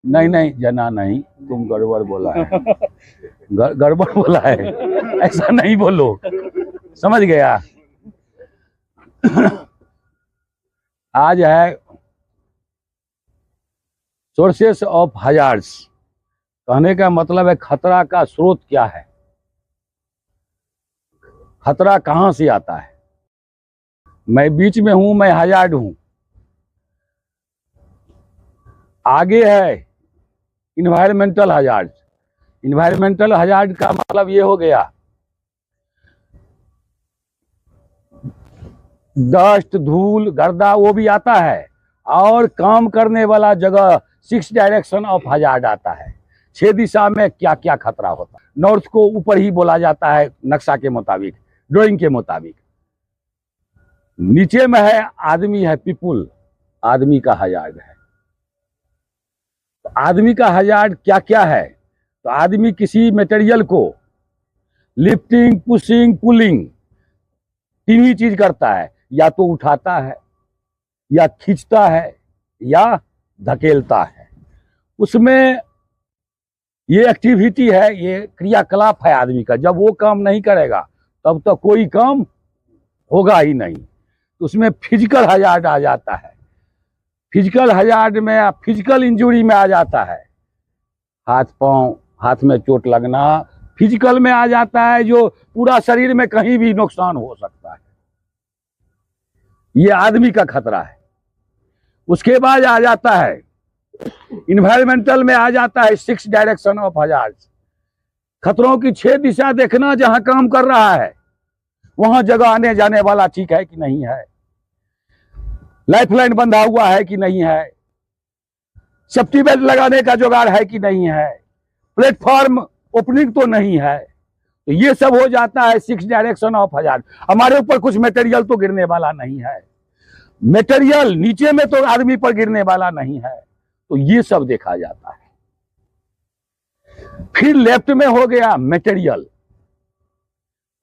नहीं नहीं जना नहीं, तुम गड़बड़ बोला है। गड़बड़ बोला है, ऐसा नहीं बोलो, समझ गया। आज है सोर्सेस ऑफ हजार्ड्स। कहने का मतलब है खतरा का स्रोत क्या है, खतरा कहां से आता है। मैं बीच में हूं, मैं हजार्ड हूं। आगे है इन्वायरमेंटल हजार्ड। इन्वायरमेंटल हजार्ड का मतलब ये हो गया डस्ट, धूल, गर्दा वो भी आता है, और काम करने वाला जगह 6 डायरेक्शन ऑफ हजार्ड आता है। 6 दिशा में क्या क्या खतरा होता है। नॉर्थ को ऊपर ही बोला जाता है नक्शा के मुताबिक, ड्राइंग के मुताबिक। नीचे में है आदमी, है पीपुल, आदमी का हजार्ड है। तो आदमी का हजार्ड क्या क्या है, तो आदमी किसी मटेरियल को लिफ्टिंग, पुशिंग, पुलिंग, तीन ही चीज करता है। या तो उठाता है, या खींचता है, या धकेलता है। उसमें ये एक्टिविटी है, ये क्रियाकलाप है आदमी का। जब वो काम नहीं करेगा तब तो कोई काम होगा ही नहीं। तो उसमें फिजिकल हजार्ड आ जाता है। फिजिकल हजार्ड में फिजिकल इंजुरी में आ जाता है, हाथ पांव, हाथ में चोट लगना फिजिकल में आ जाता है, जो पूरा शरीर में कहीं भी नुकसान हो सकता है। ये आदमी का खतरा है। उसके बाद आ जाता है इन्वायरमेंटल में, आ जाता है 6 डायरेक्शन ऑफ हजार्ड। खतरों की 6 दिशा देखना, जहां काम कर रहा है वहां जगह आने जाने वाला ठीक है कि नहीं है, लाइफलाइन बंधा हुआ है कि नहीं है, सेफ्टी बेल्ट लगाने का जुगाड़ है कि नहीं है, प्लेटफॉर्म ओपनिंग तो नहीं है। तो ये सब हो जाता है 6 डायरेक्शन ऑफ हजार्ड। हमारे ऊपर कुछ मटेरियल तो गिरने वाला नहीं है, मटेरियल नीचे में तो आदमी पर गिरने वाला नहीं है। तो ये सब देखा जाता है। फिर लेफ्ट में हो गया मटेरियल।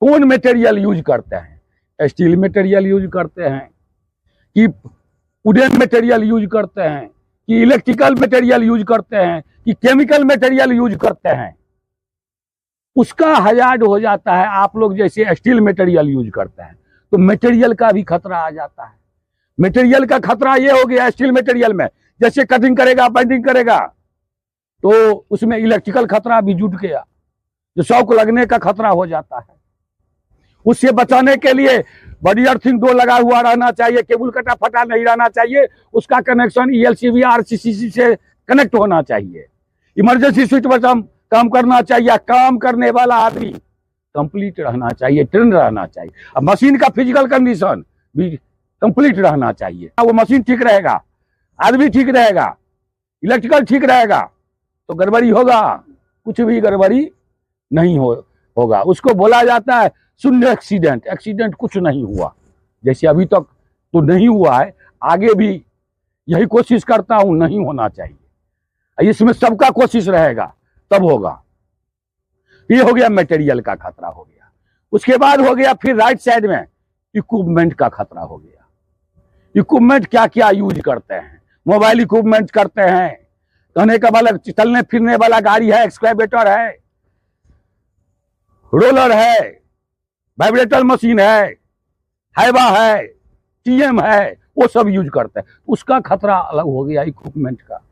कौन मटेरियल यूज करते हैं, स्टील मटेरियल यूज करते हैं, कि वुडन मटेरियल यूज करते हैं, कि इलेक्ट्रिकल मटेरियल यूज करते हैं, कि केमिकल मटेरियल यूज करते हैं। उसका हजार्ड हो जाता है। आप लोग जैसे स्टील मटेरियल यूज करते हैं तो मटेरियल का भी खतरा आ जाता है। मटेरियल का खतरा ये हो गया स्टील मटेरियल में, जैसे कटिंग करेगा, बाइंडिंग करेगा, तो उसमें इलेक्ट्रिकल खतरा भी जुट गया, जो शॉक लगने का खतरा हो जाता है। उससे बचाने के लिए बड़ी अर्थिंग 2 लगा हुआ रहना चाहिए, केबल कटा फटा नहीं रहना चाहिए, उसका कनेक्शन ELCV RCCC से कनेक्ट होना चाहिए, इमरजेंसी स्विच पर काम करना चाहिए। काम करने वाला आदमी कंप्लीट रहना चाहिए, ट्रेन रहना चाहिए। अब मशीन का फिजिकल कंडीशन भी कंप्लीट रहना चाहिए। वो मशीन ठीक रहेगा, आदमी ठीक रहेगा, इलेक्ट्रिकल ठीक रहेगा, तो गड़बड़ी होगा, कुछ भी गड़बड़ी नहीं होगा। उसको बोला जाता है शून्य एक्सीडेंट। एक्सीडेंट कुछ नहीं हुआ, जैसे अभी तक तो नहीं हुआ है, आगे भी यही कोशिश करता हूं नहीं होना चाहिए। इसमें सबका कोशिश रहेगा तब होगा। ये हो गया मटेरियल का खतरा हो गया। उसके बाद हो गया फिर राइट साइड में इक्विपमेंट का खतरा हो गया। इक्विपमेंट क्या क्या यूज करते हैं, मोबाइल इक्विपमेंट करते हैं, कहने का मतलब चलने फिरने वाला गाड़ी है, एक्सकैवेटर है, रोलर है, वाइब्रेटर मशीन है, हाइवा है, TM है, वो सब यूज करते हैं। उसका खतरा अलग हो गया इक्विपमेंट का।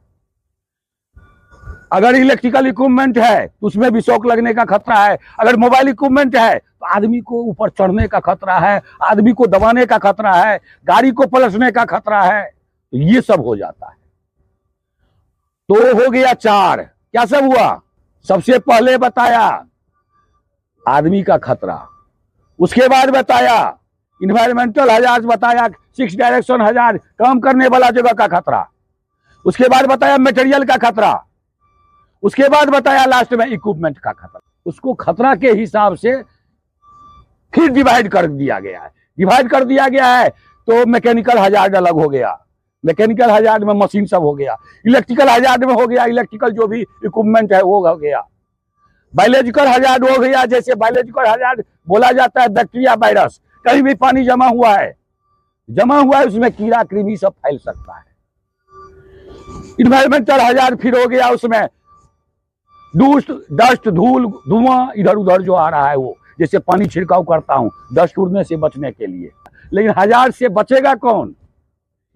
अगर इलेक्ट्रिकल इक्विपमेंट है तो उसमें भी शॉक लगने का खतरा है। अगर मोबाइल इक्विपमेंट है तो आदमी को ऊपर चढ़ने का खतरा है, आदमी को दबाने का खतरा है, गाड़ी को पलटने का खतरा है। तो ये सब हो जाता है। तो हो गया 4। क्या सब हुआ, सबसे पहले बताया आदमी का खतरा, उसके बाद बताया इन्वायरमेंटल हजार्ड, बताया 6 डायरेक्शन हजार्ड, काम करने वाला जगह का खतरा, उसके बाद बताया मटेरियल का खतरा, उसके बाद बताया लास्ट में इक्विपमेंट का खतरा। उसको खतरा के हिसाब से फिर डिवाइड कर दिया गया है। डिवाइड कर दिया गया है तो मैकेनिकल हजार्ड अलग हो गया, मैकेनिकल हजार्ड में मशीन सब हो गया, इलेक्ट्रिकल हजार्ड में हो गया इलेक्ट्रिकल जो भी इक्विपमेंट है वो हो गया, बायोलॉजिकल हजार्ड हो गया। जैसे बायोलॉजिकल हजार्ड बोला जाता है बैक्टीरिया, वायरस, कहीं भी पानी जमा हुआ है उसमें कीड़ा कृमि सब फैल सकता है। इन्वायरमेंटल हजार्ड फिर हो गया, उसमें डस्ट धूल धुआं इधर उधर जो आ रहा है, वो जैसे पानी छिड़काव करता हूं डस्ट उड़ने से बचने के लिए। लेकिन हजार्ड से बचेगा कौन?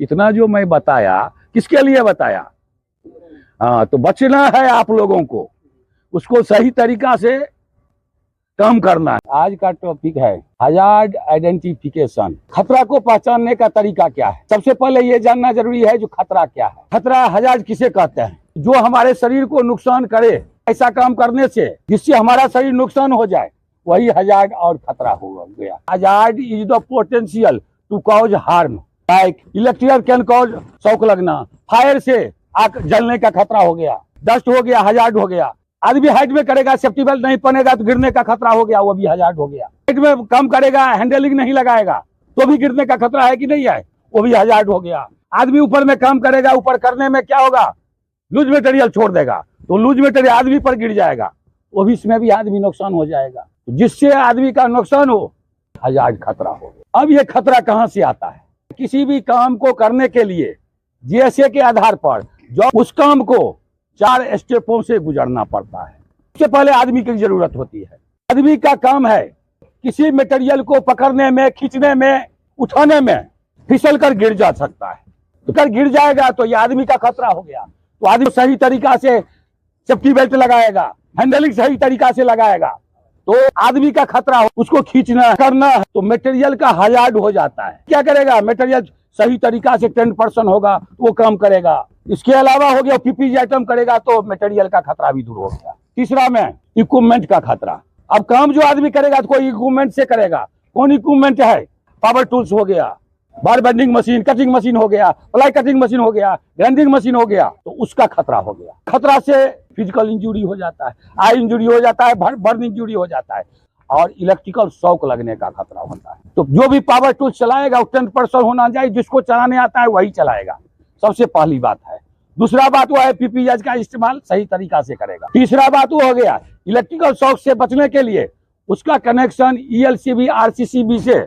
इतना जो मैं बताया किसके लिए बताया? हाँ, तो बचना है आप लोगों को, उसको सही तरीका से काम करना है। आज का टॉपिक है हजार्ड आइडेंटिफिकेशन। खतरा को पहचानने का तरीका क्या है? सबसे पहले ये जानना जरूरी है जो खतरा क्या है। खतरा हजार्ड किसे कहते हैं? जो हमारे शरीर को नुकसान करे, ऐसा काम करने से जिससे हमारा शरीर नुकसान हो जाए, वही हजार्ड और खतरा हो गया। Hazard is the potential to cause harm, like electrical can cause, shock लगना, फायर से आग जलने का खतरा हो गया, डस्ट हो गया, हजार्ड हो गया। आदमी हाइट में करेगा, सेफ्टी बेल्ट नहीं पहनेगा तो गिरने का खतरा हो गया, वो भी हजार्ड हो गया। हाइट में कम करेगा, हैंडलिंग नहीं लगाएगा तो भी गिरने का खतरा है कि नहीं है, वो भी हजार्ड हो गया। आदमी ऊपर में काम करेगा, ऊपर करने में क्या होगा, लूज मटेरियल छोड़ देगा तो लूज मटेरियल आदमी पर गिर जाएगा, वो भी इसमें भी आदमी नुकसान हो जाएगा। जिससे आदमी का नुकसान हो, हजार्ड खतरा हो। अब ये खतरा कहां से आता है? किसी भी काम को करने के लिए जीएसए के आधार पर जो उस काम को 4 स्टेपों से गुजरना पड़ता है। सबसे पहले आदमी की जरूरत होती है। आदमी का काम है किसी मटेरियल को पकड़ने में, खींचने में, उठाने में फिसल कर गिर जा सकता है। तो कर गिर जाएगा तो ये आदमी का खतरा हो गया। तो आदमी सही तरीका से सेफ्टी बेल्ट लगाएगा, हैंडलिंग सही तरीका से लगाएगा तो आदमी का खतरा हो। उसको खींचना करना है तो मटेरियल का हजार्ड हो जाता है। क्या करेगा? मटेरियल सही तरीका से 10% होगा तो वो काम करेगा। इसके अलावा हो गया पीपीई आइटम करेगा तो मटेरियल का खतरा भी दूर हो गया। तीसरा में इक्विपमेंट का खतरा। अब काम जो आदमी करेगा तो कोई इक्विपमेंट से करेगा। कौन इक्विपमेंट है? पावर टूल्स हो गया, बार बेंडिंग मशीन, कटिंग मशीन हो गया, प्लाई कटिंग मशीन हो गया, ग्राइंडिंग मशीन हो गया, तो उसका खतरा हो गया। खतरा से फिजिकल इंजुरी हो जाता है, आई इंजुरी हो जाता है, बर्न इंजुरी हो जाता है और इलेक्ट्रिकल शॉक लगने का खतरा होता है। तो जो भी पावर टूल चलाएगा वो 10% होना चाहिए, जिसको चलाने आता है वही चलाएगा, सबसे पहली बात है। दूसरा बात वो है पीपीई का इस्तेमाल सही तरीका से करेगा। तीसरा बात वो हो गया इलेक्ट्रिकल शॉक से बचने के लिए उसका कनेक्शन ईएलसीबी आरसीसीबी से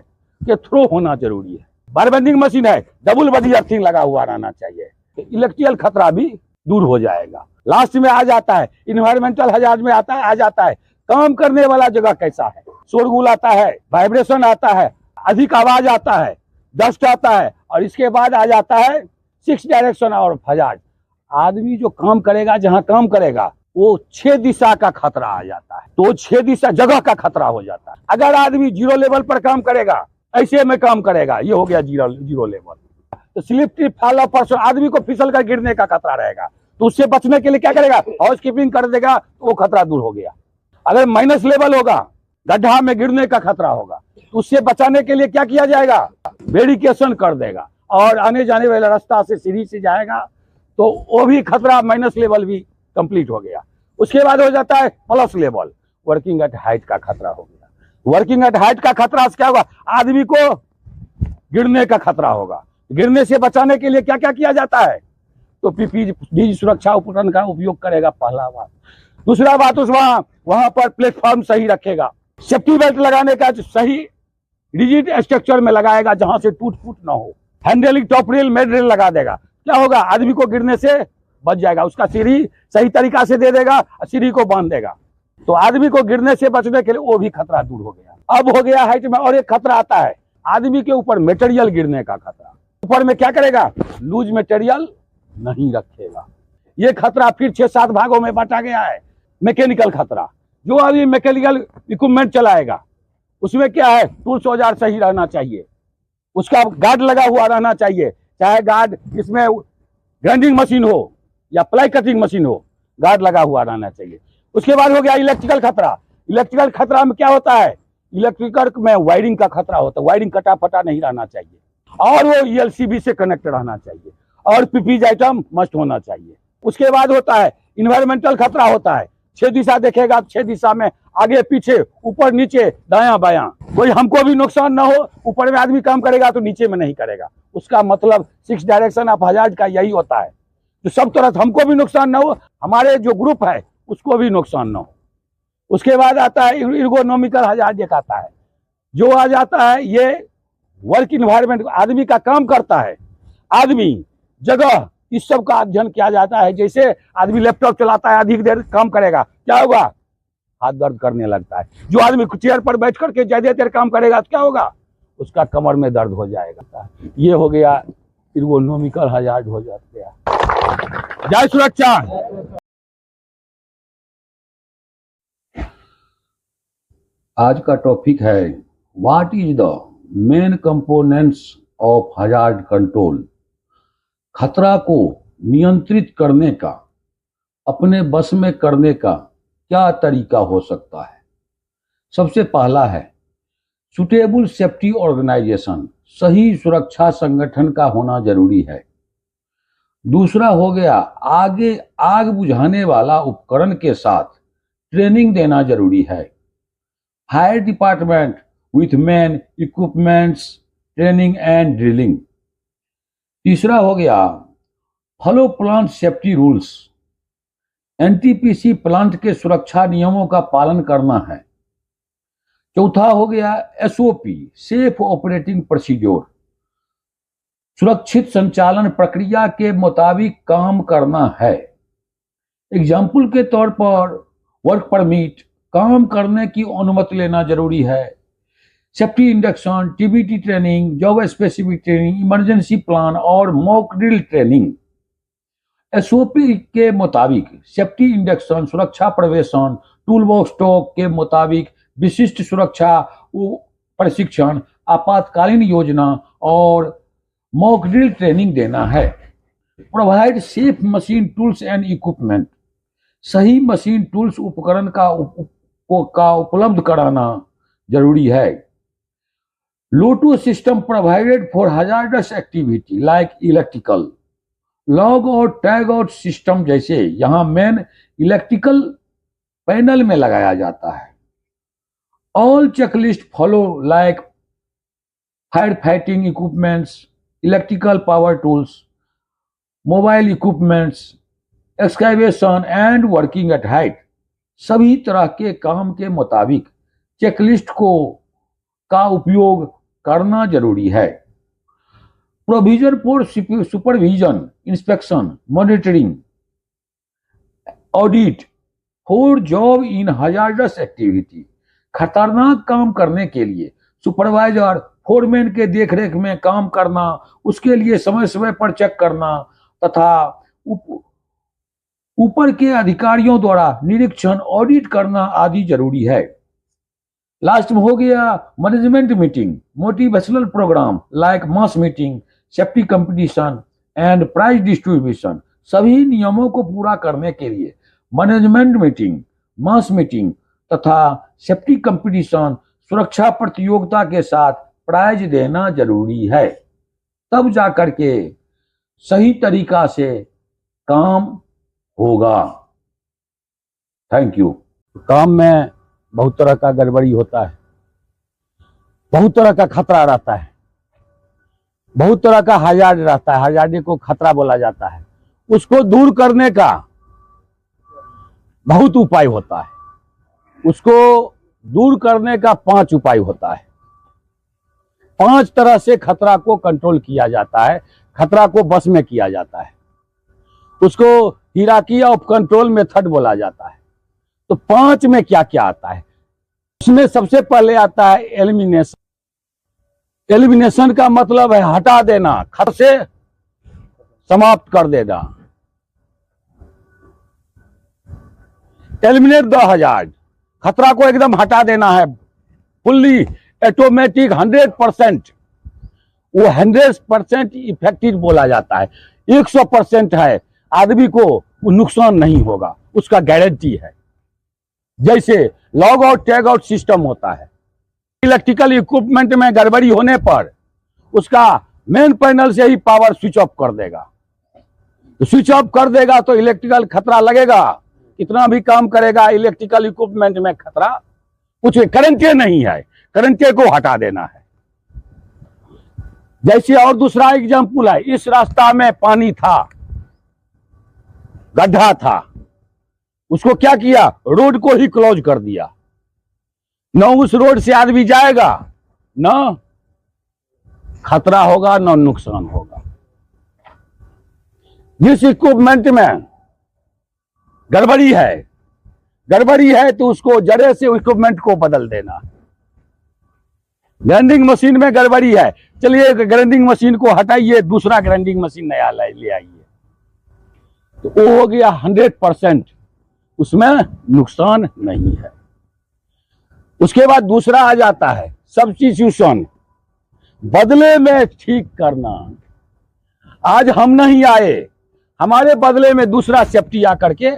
के थ्रू होना जरूरी है। बार बेंडिंग मशीन है, डबल बॉडी अर्थिंग लगा हुआ रहना चाहिए, तो इलेक्ट्रिकल खतरा भी दूर हो जाएगा। लास्ट में आ जाता है इन्वायरमेंटल हजार्ड में आ जाता है काम करने वाला जगह कैसा है, शोरगुल आता है, वाइब्रेशन आता है, अधिक आवाज आता है, डस्ट आता है, और इसके बाद आ जाता है 6 डायरेक्शन और हजार्ड। आदमी जो काम करेगा, जहां काम करेगा वो 6 दिशा का खतरा आ जाता है, तो 6 दिशा जगह का खतरा हो जाता है। अगर आदमी 0 लेवल पर काम करेगा, ऐसे में काम करेगा, ये हो गया 0 लेवल। तो slip trip fall of person, आदमी को फिसल कर गिरने का खतरा रहेगा, तो उससे बचने के लिए क्या करेगा? हाउस कीपिंग कर देगा तो वो खतरा दूर हो गया। अगर माइनस लेवल होगा, गड्ढा में गिरने का खतरा होगा, तो उससे बचाने के लिए क्या किया जाएगा? बैरिकेशन कर देगा और आने जाने वाला रास्ता से सीढ़ी से जाएगा, तो वो भी खतरा माइनस लेवल भी कंप्लीट हो गया। उसके बाद हो जाता है plus level, working at height का खतरा हो गया। वर्किंग एट हाइट का खतरा से क्या होगा? आदमी को गिरने का खतरा होगा। गिरने से बचाने के लिए क्या क्या किया जाता है? तो पीपीई सुरक्षा उपकरण का उपयोग करेगा, पहला बात। दूसरा बात उस वहां पर प्लेटफॉर्म सही रखेगा, सेफ्टी बेल्ट लगाने का सही रिजिड स्ट्रक्चर में लगाएगा जहां से टूट फूट ना हो। Handling top rail mid rail लगा देगा, क्या होगा? आदमी को गिरने से बच जाएगा। उसका सीढ़ी सही तरीका से दे देगा, सीढ़ी को बांध देगा, तो आदमी को गिरने से बचने के लिए वो भी खतरा दूर हो गया। अब हो गया हाइट में और एक खतरा आता है आदमी के ऊपर मटेरियल गिरने का खतरा। ऊपर में क्या करेगा? लूज मटेरियल नहीं रखेगा। ये खतरा फिर 6-7 भागों में बांटा गया है। मैकेनिकल खतरा, जो अभी मैकेनिकल इक्विपमेंट चलाएगा उसमें क्या है? टूल्स औजार सही रहना चाहिए, उसका गार्ड लगा हुआ रहना चाहिए, चाहे गार्ड इसमें ग्राइंडिंग मशीन हो या प्लाई कटिंग मशीन हो, गार्ड लगा हुआ रहना चाहिए। उसके बाद हो गया इलेक्ट्रिकल खतरा। इलेक्ट्रिकल खतरा में क्या होता है? इलेक्ट्रिकल में वायरिंग का खतरा होता है, वायरिंग कटा फटा नहीं रहना चाहिए, और वो ईएलसीबी से कनेक्ट रहना चाहिए, और पीपीई आइटम मस्ट होना चाहिए। उसके बाद होता है इन्वायरमेंटल खतरा होता है। 6 दिशा देखेगा, 6 दिशा में आगे पीछे, ऊपर नीचे, दायां बायां, कोई हमको भी नुकसान ना हो। ऊपर में आदमी काम करेगा तो नीचे में नहीं करेगा, उसका मतलब 6 डायरेक्शन ऑफ हजार्ड का यही होता है, तो सब तरह हमको भी नुकसान ना हो, हमारे जो ग्रुप है उसको भी नुकसान ना हो। उसके बाद आता है एर्गोनॉमिकल हजार्ड, एक आता है जो आ जाता है, ये वर्क इन्वायरमेंट, आदमी का काम करता है, आदमी जगह इस सब का अध्ययन किया जाता है। जैसे आदमी लैपटॉप चलाता है, अधिक देर काम करेगा, क्या होगा? हाथ दर्द करने लगता है। जो आदमी चेयर पर बैठ करके ज्यादा देर काम करेगा तो क्या होगा? उसका कमर में दर्द हो जाएगा। ये हो गया इर्गोनॉमिकल हजार्ड हो जाते हैं। जय सुरक्षा। आज का टॉपिक है what is the main components of hazard control. खतरा को नियंत्रित करने का, अपने बस में करने का क्या तरीका हो सकता है? सबसे पहला है सुटेबल सेफ्टी ऑर्गेनाइजेशन, सही सुरक्षा संगठन का होना जरूरी है। दूसरा हो गया आग बुझाने वाला उपकरण के साथ ट्रेनिंग देना जरूरी है। Fire department with man equipments training and drilling. तीसरा हो गया follow plant safety rules, NTPC plant के सुरक्षा नियमों का पालन करना है। चौथा हो गया एसओपी सेफ ऑपरेटिंग प्रोसीड्योर, सुरक्षित संचालन प्रक्रिया के मुताबिक काम करना है। एग्जाम्पल के तौर पर वर्क परमिट, काम करने की अनुमति लेना जरूरी है। Safety induction, TBT training, job specific training, emergency plan और मॉक ड्रिल ट्रेनिंग। एसओपी के मुताबिक सेफ्टी इंडक्शन, सुरक्षा प्रवेशन, टूल बॉक्स टॉक के मुताबिक विशिष्ट सुरक्षा प्रशिक्षण, आपातकालीन योजना और मॉक ड्रिल ट्रेनिंग देना है। Provide safe machine tools and equipment, सही मशीन टूल्स उपकरण का उपलब्ध कराना जरूरी है। LOTO system provided for hazardous activity like electrical, lock और टैग आउट सिस्टम जैसे यहां मेन इलेक्ट्रिकल पैनल में लगाया जाता है। All checklist follow like fire fighting equipments, electrical power tools, mobile equipments, excavation and working at height. सभी तरह के काम के मुताबिक चेकलिस्ट का उपयोग करना जरूरी है। Provision for supervision, inspection, monitoring, audit for job in hazardous activity, खतरनाक काम करने के लिए सुपरवाइजर फोरमैन के देखरेख में काम करना, उसके लिए समय समय पर चेक करना तथा ऊपर के अधिकारियों द्वारा निरीक्षण, ऑडिट करना आदि जरूरी है। लास्ट में हो गया management meeting, motivational programme like mass meeting, safety competition and prize distribution. सभी नियमों को पूरा करने के लिए मैनेजमेंट मीटिंग, मास मीटिंग तथा सेफ्टी कंपटीशन, सुरक्षा प्रतियोगिता के साथ प्राइज देना जरूरी है। तब जाकर के सही तरीका से काम होगा। Thank you. काम में बहुत तरह का गड़बड़ी होता है, बहुत तरह का खतरा रहता है, बहुत तरह का हजार्ड रहता है। हजार्ड को खतरा बोला जाता है। उसको दूर करने का बहुत उपाय होता है। उसको दूर करने का 5 उपाय होता है। 5 तरह से खतरा को कंट्रोल किया जाता है, खतरा को बस में किया जाता है। उसको हिराकी ऑफ कंट्रोल मेथड बोला जाता है। तो 5 में क्या क्या आता है? उसमें सबसे पहले आता है एलिमिनेशन। एलिमिनेशन का मतलब है हटा देना, खतरे से समाप्त कर देना। एलिमिनेट द हजार्ड, खतरा को एकदम हटा देना है, फुल्ली ऑटोमेटिक 100%। वो 100% इफेक्टिव बोला जाता है। 100% है, आदमी को नुकसान नहीं होगा, उसका गारंटी है। जैसे log out tag out system होता है। इलेक्ट्रिकल इक्विपमेंट में गड़बड़ी होने पर उसका मेन पैनल से ही पावर स्विच ऑफ कर देगा। तो स्विच ऑफ कर देगा तो इलेक्ट्रिकल खतरा लगेगा, कितना भी काम करेगा इलेक्ट्रिकल इक्विपमेंट में खतरा कुछ करंटे नहीं है, करंटे को हटा देना है। जैसे और दूसरा एग्जांपल है, इस रास्ता में पानी था, गड्ढा था, उसको क्या किया, रोड को ही क्लोज कर दिया। न उस रोड से आदमी जाएगा, न खतरा होगा, न नुकसान होगा। जिस इक्विपमेंट में गड़बड़ी है तो उसको जड़े से इक्विपमेंट को बदल देना। ग्राइंडिंग मशीन में गड़बड़ी है, चलिए ग्राइंडिंग मशीन को हटाइए, दूसरा ग्राइंडिंग मशीन नया ले आइए, तो वो हो गया 100%, उसमें नुकसान नहीं है। उसके बाद दूसरा आ जाता है सब्स्टिट्यूशन, बदले में ठीक करना। आज हम नहीं आए, हमारे बदले में दूसरा सेफ्टी आकर के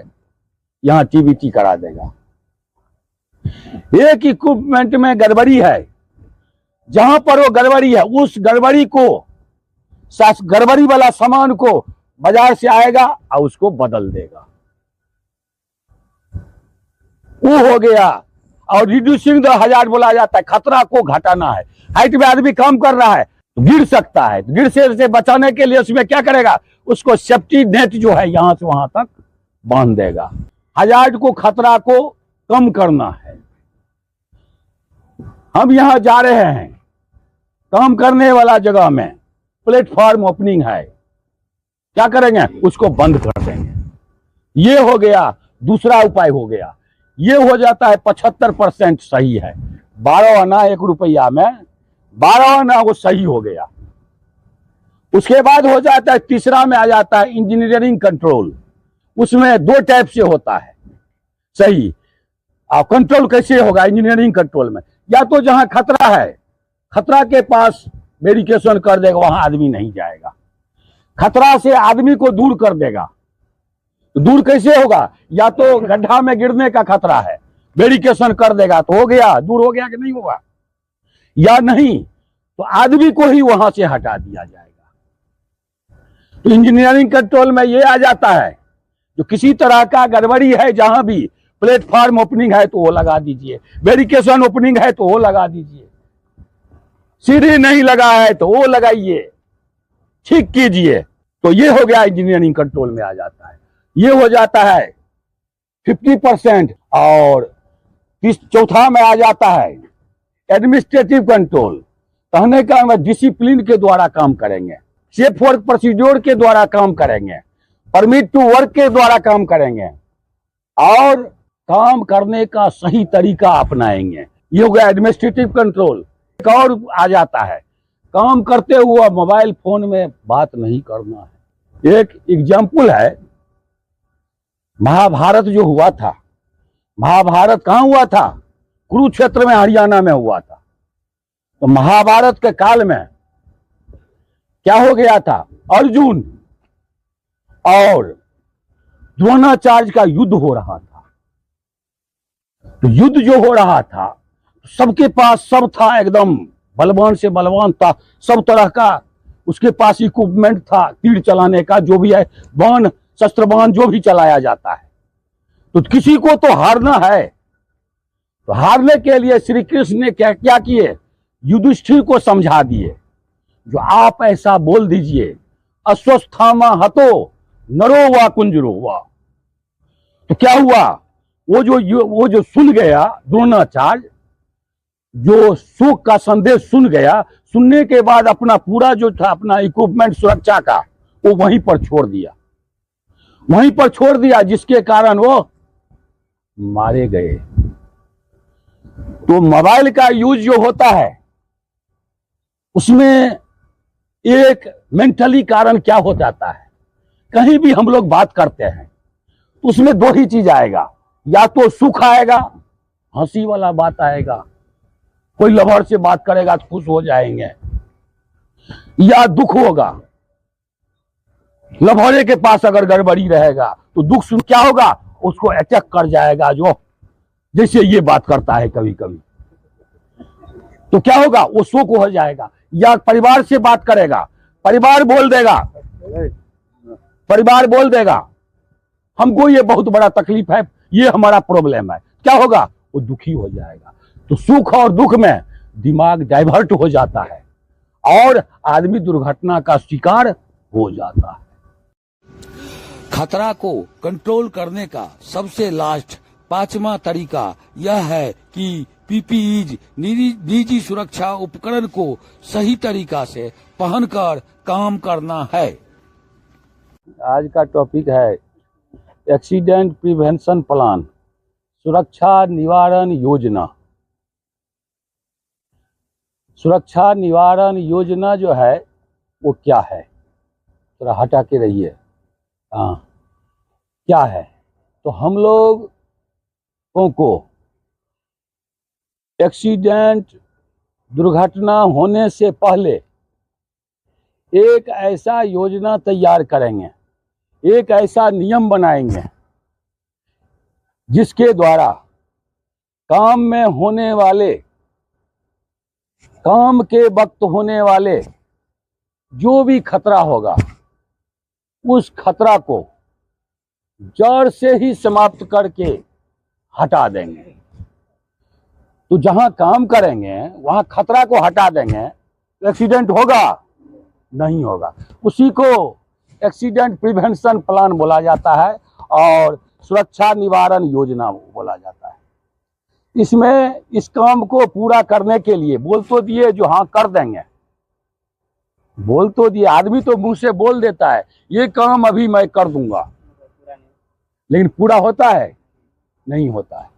यहां टीबीटी करा देगा। एक इक्विपमेंट में गड़बड़ी है, जहां पर वो गड़बड़ी है उस गड़बड़ी को, गड़बड़ी वाला सामान को बाजार से आएगा और उसको बदल देगा। वो हो गया। और रिड्यूसिंग द हजार्ड बोला जाता है, खतरा को घटाना है। हाइट में आदमी काम कर रहा है तो गिर सकता है, तो गिर से बचाने के लिए उसमें क्या करेगा, उसको सेफ्टी नेट जो है यहां से वहां तक बांध देगा। हजार्ड को, खतरा को कम करना है। हम यहां जा रहे हैं, काम करने वाला जगह में प्लेटफॉर्म ओपनिंग है, क्या करेंगे, उसको बंद कर देंगे। ये हो गया, दूसरा उपाय हो गया। ये हो जाता है 75% सही है। 12 आना 1 रुपया में 12 आना वो सही हो गया। उसके बाद हो जाता है, तीसरा में आ जाता है इंजीनियरिंग कंट्रोल। उसमें 2 टाइप से होता है सही। अब कंट्रोल कैसे होगा इंजीनियरिंग कंट्रोल में, या तो जहां खतरा है, खतरा के पास वेरिफिकेशन कर देगा, वहां आदमी नहीं जाएगा। खतरा से आदमी को दूर कर देगा। तो दूर कैसे होगा, या तो गड्ढा में गिरने का खतरा है, वेरिफिकेशन कर देगा तो हो गया, दूर हो गया कि नहीं होगा, या नहीं तो आदमी को ही वहां से हटा दिया जाएगा। तो इंजीनियरिंग कंट्रोल में ये आ जाता है, जो किसी तरह का गड़बड़ी है, जहां भी प्लेटफॉर्म ओपनिंग है तो वो लगा दीजिए, वेरिफिकेशन ओपनिंग है तो वो लगा दीजिए, सीढ़ी नहीं लगा है तो वो लगाइए, ठीक कीजिए। तो ये हो गया इंजीनियरिंग कंट्रोल में आ जाता है। ये हो जाता है 50%। और चौथा में आ जाता है एडमिनिस्ट्रेटिव कंट्रोल। कहने का डिसिप्लिन के द्वारा काम करेंगे, सेफ वर्क प्रोसीड्योर के द्वारा काम करेंगे, परमिट टू वर्क के द्वारा काम करेंगे और काम करने का सही तरीका अपनाएंगे। ये हो गया एडमिनिस्ट्रेटिव कंट्रोल। एक और आ जाता है, काम करते हुए मोबाइल फोन में बात नहीं करना है। एक एग्जाम्पल है, महाभारत जो हुआ था, महाभारत कहाँ हुआ था, कुरुक्षेत्र में, हरियाणा में हुआ था। तो महाभारत के काल में क्या हो गया था, अर्जुन और द्रोणाचार्य का युद्ध हो रहा था। तो युद्ध जो हो रहा था, सबके पास सब था, एकदम बलवान से बलवान था, सब तरह का उसके पास इक्विपमेंट था, तीर चलाने का जो भी है, बाण शस्त्र बाण जो भी चलाया जाता है। तो किसी को तो हारना है। तो हारने के लिए श्री कृष्ण ने क्या किए, युधिष्ठिर को समझा दिए, जो आप ऐसा बोल दीजिए, अश्वस्थामा हतो नरो वा कुंजरो वा। तो क्या हुआ, वो जो सुन गया द्रोणाचार्य, जो शोक का संदेश सुन गया, सुनने के बाद अपना पूरा जो था अपना इक्विपमेंट सुरक्षा का, वो वहीं पर छोड़ दिया, जिसके कारण वो मारे गए। तो मोबाइल का यूज जो होता है, उसमें एक मेंटली कारण क्या हो जाता है, कहीं भी हम लोग बात करते हैं उसमें 2 ही चीज आएगा, या तो सुख आएगा, हंसी वाला बात आएगा, कोई लवर से बात करेगा तो खुश हो जाएंगे, या दुख होगा, लभरे के पास अगर गड़बड़ी रहेगा तो दुख सुन क्या होगा, उसको अटैक कर जाएगा, जो जैसे ये बात करता है कभी कभी, तो क्या होगा, वो शोक हो जाएगा। या परिवार से बात करेगा, परिवार बोल देगा हमको ये बहुत बड़ा तकलीफ है, ये हमारा प्रॉब्लम है, क्या होगा, वो दुखी हो जाएगा। तो सुख और दुख में दिमाग डाइवर्ट हो जाता है और आदमी दुर्घटना का शिकार हो जाता है। खतरा को कंट्रोल करने का सबसे लास्ट 5वां तरीका यह है कि पीपीईज निजी सुरक्षा उपकरण को सही तरीका से पहनकर काम करना है। आज का टॉपिक है एक्सीडेंट प्रिवेंशन प्लान, सुरक्षा निवारण योजना। सुरक्षा निवारण योजना जो है वो क्या है, थोड़ा हटा के रहिए। हाँ, क्या है? तो हम लोगों को एक्सीडेंट, दुर्घटना होने से पहले एक ऐसा योजना तैयार करेंगे, एक ऐसा नियम बनाएंगे जिसके द्वारा काम में होने वाले, काम के वक्त होने वाले जो भी खतरा होगा उस खतरा को जड़ से ही समाप्त करके हटा देंगे। तो जहां काम करेंगे वहां खतरा को हटा देंगे तो एक्सीडेंट होगा नहीं होगा। उसी को एक्सीडेंट प्रिवेंशन प्लान बोला जाता है और सुरक्षा निवारण योजना बोला जाता है। इसमें इस काम को पूरा करने के लिए बोल तो दिए जो हाँ कर देंगे, बोल तो दिए, आदमी तो मुंह से बोल देता है ये काम अभी मैं कर दूंगा, लेकिन पूरा होता है नहीं होता है।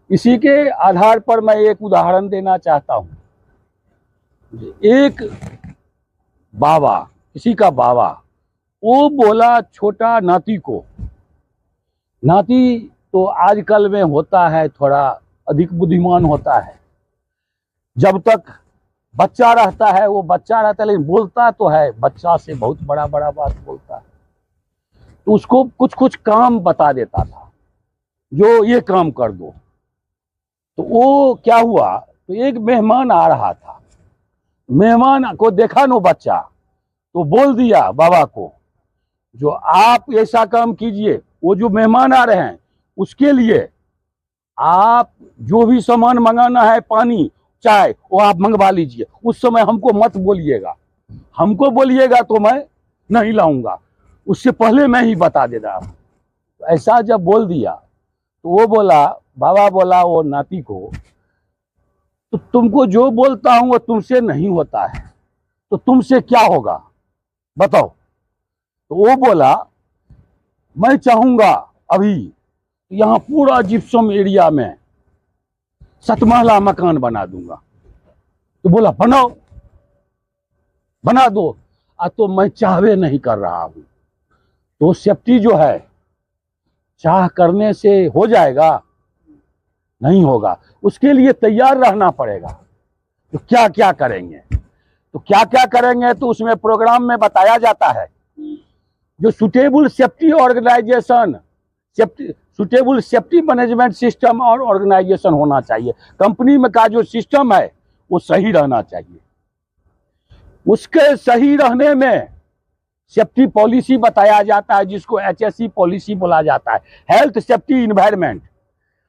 इसी के आधार पर मैं एक उदाहरण देना चाहता हूं। एक बाबा, किसी का बाबा, वो बोला छोटा नाती को, नाती तो आजकल में होता है थोड़ा अधिक बुद्धिमान होता है, जब तक बच्चा रहता है वो बच्चा रहता है, लेकिन बोलता तो है बच्चा से बहुत बड़ा बड़ा बात बोलता है। तो उसको कुछ कुछ काम बता देता था जो ये काम कर दो। तो वो क्या हुआ, तो एक मेहमान आ रहा था, मेहमान को देखा नो बच्चा, तो बोल दिया बाबा को जो आप ऐसा काम कीजिए, वो जो मेहमान आ रहे हैं उसके लिए आप जो भी सामान मंगाना है, पानी चाय, वो आप मंगवा लीजिए, उस समय हमको मत बोलिएगा, हमको बोलिएगा तो मैं नहीं लाऊंगा, उससे पहले मैं ही बता दे रहा हूं। तो ऐसा जब बोल दिया तो वो बोला, बाबा बोला वो नाती को, तो तुमको जो बोलता हूं वो तुमसे नहीं होता है, तो तुमसे क्या होगा बताओ। तो वो बोला मैं चाहूंगा अभी यहाँ पूरा जिप्सम एरिया में 7 महला मकान बना दूंगा। तो बोला बनाओ, बना दो। तो मैं चाहवे नहीं कर रहा हूं। तो सेफ्टी जो है चाह करने से हो जाएगा नहीं होगा, उसके लिए तैयार रहना पड़ेगा। तो क्या क्या करेंगे, तो क्या क्या करेंगे तो उसमें प्रोग्राम में बताया जाता है जो suitable safety organisation, suitable safety management system और ऑर्गेनाइजेशन होना चाहिए। कंपनी में का जो सिस्टम है वो सही रहना चाहिए। उसके सही रहने में सेफ्टी पॉलिसी बताया जाता है जिसको HSE पॉलिसी बोला जाता है, हेल्थ सेफ्टी इन्वायरमेंट।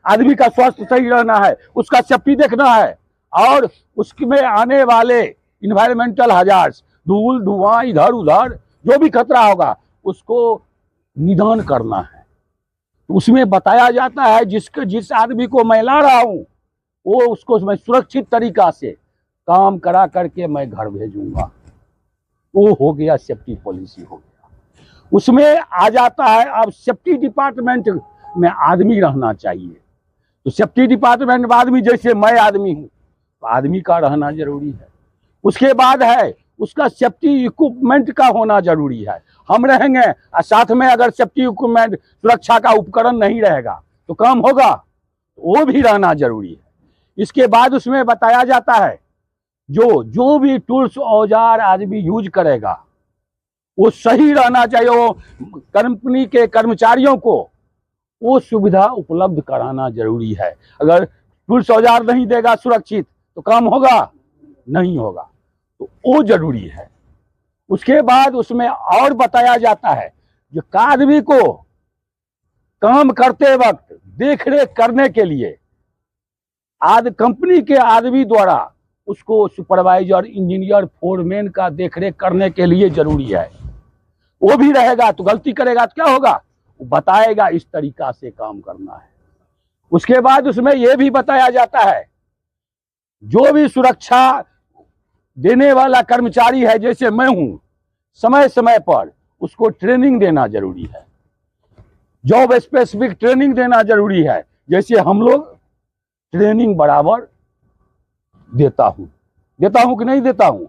आदमी का स्वास्थ्य सही रहना है, उसका सेफ्टी देखना है, और उसमें आने वाले इन्वायरमेंटल हजार्ड्स, धूल धुआं इधर उधर जो भी खतरा होगा उसको निदान करना है। उसमें बताया जाता है जिस आदमी को मैं ला रहा हूं वो उसको मैं सुरक्षित तरीका से काम करा करके मैं घर भेजूंगा। वो हो गया सेफ्टी पॉलिसी हो गया। उसमें आ जाता है अब सेफ्टी डिपार्टमेंट में आदमी रहना चाहिए। तो सेफ्टी डिपार्टमेंट में आदमी, जैसे मैं आदमी हूं तो आदमी का रहना जरूरी है। उसके बाद है उसका सेफ्टी इक्विपमेंट का होना जरूरी है। हम रहेंगे और साथ में अगर सेफ्टी इक्विपमेंट, सुरक्षा का उपकरण नहीं रहेगा तो काम होगा, वो भी रहना जरूरी है। इसके बाद उसमें बताया जाता है जो भी टूल्स औजार आदमी यूज करेगा वो सही रहना चाहिए। वो कंपनी के कर्मचारियों को वो सुविधा उपलब्ध कराना जरूरी है। अगर टूल्स औजार नहीं देगा सुरक्षित तो काम होगा नहीं होगा, तो वो जरूरी है। उसके बाद उसमें और बताया जाता है जो आदमी को काम करते वक्त देख रेख करने के लिए कंपनी के आदमी द्वारा उसको सुपरवाइजर, इंजीनियर, फोरमैन का देखरेख करने के लिए जरूरी है। वो भी रहेगा तो गलती करेगा तो क्या होगा, वो बताएगा इस तरीका से काम करना है। उसके बाद उसमें यह भी बताया जाता है जो भी सुरक्षा देने वाला कर्मचारी है, जैसे मैं हूं, समय समय पर उसको ट्रेनिंग देना जरूरी है, जॉब स्पेसिफिक ट्रेनिंग देना जरूरी है। जैसे हम लोग ट्रेनिंग बराबर देता हूं कि नहीं देता हूं,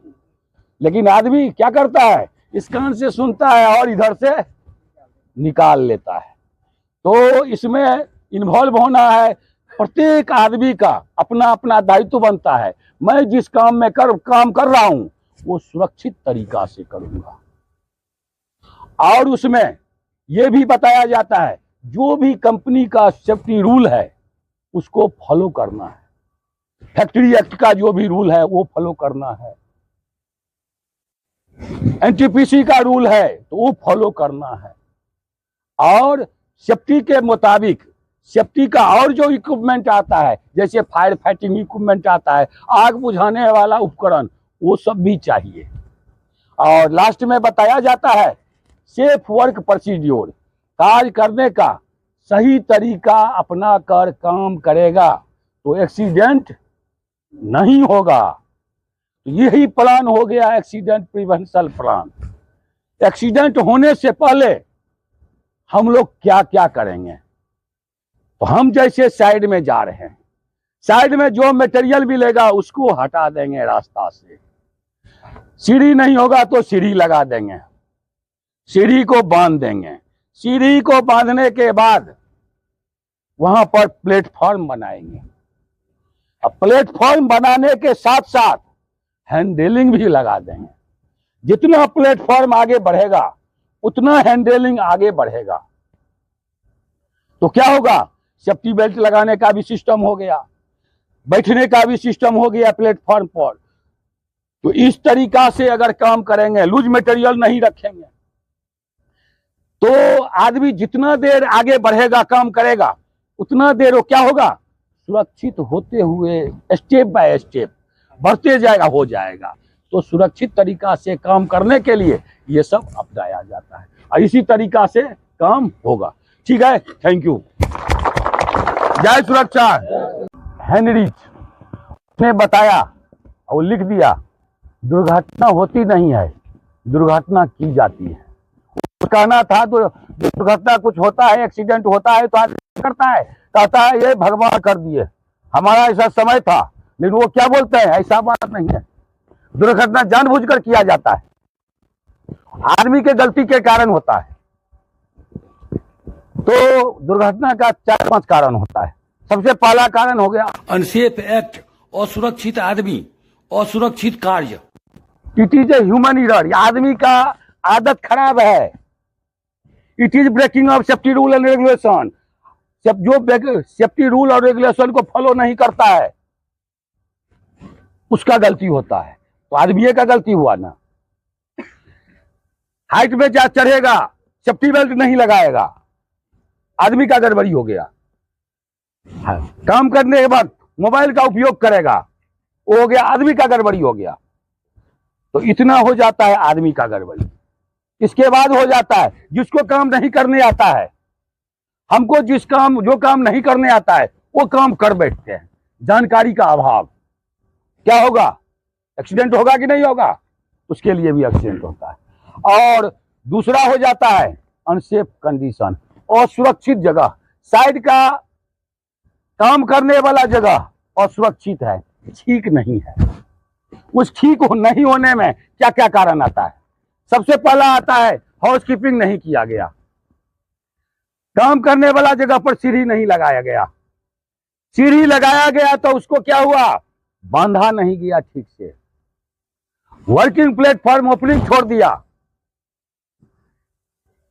लेकिन आदमी क्या करता है, इस कान से सुनता है और इधर से निकाल लेता है। तो इसमें इन्वॉल्व होना है, प्रत्येक आदमी का अपना अपना दायित्व बनता है। मैं जिस काम में काम कर रहा हूं वो सुरक्षित तरीका से करूंगा, और उसमें यह भी बताया जाता है जो भी कंपनी का सेफ्टी रूल है उसको फॉलो करना है, फैक्ट्री एक्ट का जो भी रूल है वो फॉलो करना है, एनटीपीसी का रूल है तो वो फॉलो करना है, और सेफ्टी के मुताबिक सेफ्टी का और जो इक्विपमेंट आता है, जैसे फायर फाइटिंग इक्विपमेंट आता है, आग बुझाने वाला उपकरण, वो सब भी चाहिए। और लास्ट में बताया जाता है सेफ वर्क प्रोसीड्योर, कार्य करने का सही तरीका अपना कर काम करेगा तो एक्सीडेंट नहीं होगा। तो यही प्लान हो गया एक्सीडेंट प्रिवेंशन प्लान। एक्सीडेंट होने से पहले हम लोग क्या क्या करेंगे, तो हम जैसे साइड में जा रहे हैं, साइड में जो मटेरियल मिलेगा उसको हटा देंगे रास्ता से। सीढ़ी नहीं होगा तो सीढ़ी लगा देंगे, सीढ़ी को बांध देंगे। सीढ़ी को बांधने के बाद वहां पर प्लेटफॉर्म बनाएंगे। अब प्लेटफॉर्म बनाने के साथ साथ हैंडलिंग भी लगा देंगे। जितना प्लेटफॉर्म आगे बढ़ेगा उतना हैंडलिंग आगे बढ़ेगा। तो क्या होगा, सेफ्टी बेल्ट लगाने का भी सिस्टम हो गया, बैठने का भी सिस्टम हो गया प्लेटफॉर्म पर। तो इस तरीका से अगर काम करेंगे, लूज मटेरियल नहीं रखेंगे, तो आदमी जितना देर आगे बढ़ेगा काम करेगा उतना देर वो क्या होगा, सुरक्षित होते हुए स्टेप बाय स्टेप बढ़ते जाएगा, हो जाएगा। तो सुरक्षित तरीका से काम करने के लिए ये सब अपनाया जाता है और इसी तरीका से काम होगा। ठीक है, थैंक यू। जय सुरक्षा। हेनरिच ने बताया और लिख दिया, दुर्घटना होती नहीं है, दुर्घटना की जाती है। कहना था तो दुर्घटना कुछ होता है, एक्सीडेंट होता है तो आदमी करता है, कहता है ये भगवान कर दिए, हमारा ऐसा समय था। लेकिन वो क्या बोलते हैं, ऐसा बात नहीं है। दुर्घटना जानबूझकर किया जाता है, आदमी के गलती के कारण होता है। तो दुर्घटना का 4-5 कारण होता है। सबसे पहला कारण हो गया अनसेफ एक्ट, असुरक्षित आदमी, असुरक्षित कार्य। It is a human error, आदमी का आदत खराब है। It is breaking of safety rule and regulation, जो सेफ्टी रूल और रेगुलेशन को फॉलो नहीं करता है उसका गलती होता है। तो आदमी का गलती हुआ ना, हाइट में जा चढ़ेगा, सेफ्टी बेल्ट नहीं लगाएगा, आदमी का गड़बड़ी हो गया। काम करने के बाद मोबाइल का उपयोग करेगा, वो हो गया आदमी का गड़बड़ी हो गया। तो इतना हो जाता है आदमी का गड़बड़ी। इसके बाद हो जाता है जिसको काम नहीं करने आता है, हमको जो काम नहीं करने आता है वो काम कर बैठते हैं, जानकारी का अभाव। क्या होगा, एक्सीडेंट होगा कि नहीं होगा, उसके लिए भी एक्सीडेंट होता है। और दूसरा हो जाता है अनसेफ कंडीशन, असुरक्षित जगह, साइड का काम करने वाला जगह असुरक्षित है, ठीक नहीं है। उस ठीक नहीं होने में क्या क्या कारण आता है, सबसे पहला आता है हाउसकीपिंग नहीं किया गया, काम करने वाला जगह पर सीढ़ी नहीं लगाया गया, सीढ़ी लगाया गया तो उसको क्या हुआ, बांधा नहीं गया ठीक से, वर्किंग प्लेटफॉर्म ओपनिंग छोड़ दिया,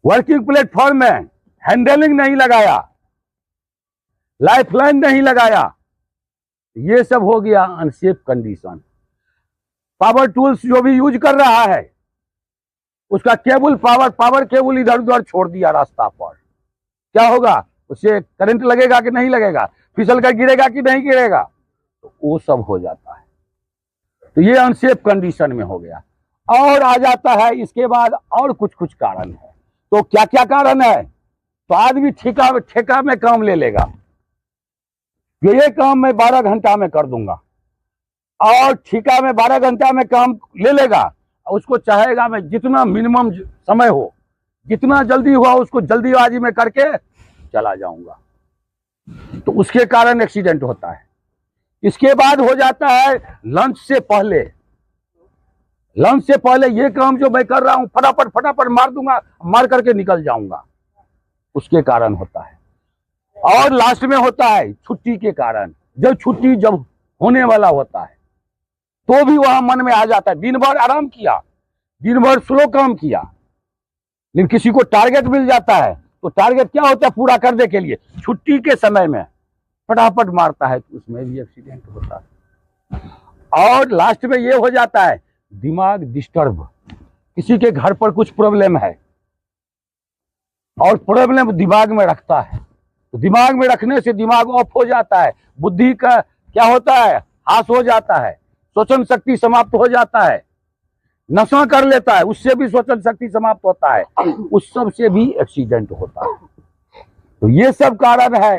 वर्किंग प्लेटफॉर्म में हैंडलिंग नहीं लगाया, लाइफलाइन नहीं लगाया, ये सब हो गया अनसेफ कंडीशन। पावर टूल्स जो भी यूज कर रहा है उसका केबल पावर केबल इधर उधर छोड़ दिया रास्ता पर, क्या होगा, उससे करंट लगेगा कि नहीं लगेगा, फिसल कर गिरेगा कि नहीं गिरेगा, तो वो सब हो जाता है। तो ये अनसेफ कंडीशन में हो गया। और आ जाता है इसके बाद और कुछ कारण है। तो क्या क्या कारण है, तो आदमी ठेका में काम ले लेगा, ये काम मैं 12 घंटा में कर दूंगा, और ठेका में 12 घंटा में काम ले लेगा, उसको चाहेगा मैं जितना मिनिमम समय हो जितना जल्दी हुआ उसको जल्दीबाजी में करके चला जाऊंगा, तो उसके कारण एक्सीडेंट होता है। इसके बाद हो जाता है लंच से पहले। लंच से पहले ये काम जो मैं कर रहा हूं फटाफट फटाफट मार दूंगा, मार करके निकल जाऊंगा, उसके कारण होता है। और लास्ट में होता है छुट्टी के कारण। जब होने वाला होता है तो भी वहां मन में आ जाता है, दिन भर आराम किया, दिन भर स्लो काम किया, लेकिन किसी को टारगेट मिल जाता है तो टारगेट क्या होता है पूरा करने के लिए छुट्टी के समय में फटाफट मारता है, तो उसमें भी एक्सीडेंट होता है। और लास्ट में ये हो जाता है दिमाग डिस्टर्ब। किसी के घर पर कुछ प्रॉब्लम है और प्रॉब्लम दिमाग में रखता है, तो दिमाग में रखने से दिमाग ऑफ हो जाता है, बुद्धि का क्या होता है हास हो जाता है, सोचन शक्ति समाप्त हो जाता है, नशा कर लेता है, उससे भी सोचन शक्ति समाप्त होता है, उस सब से भी एक्सीडेंट होता है। तो ये सब कारण है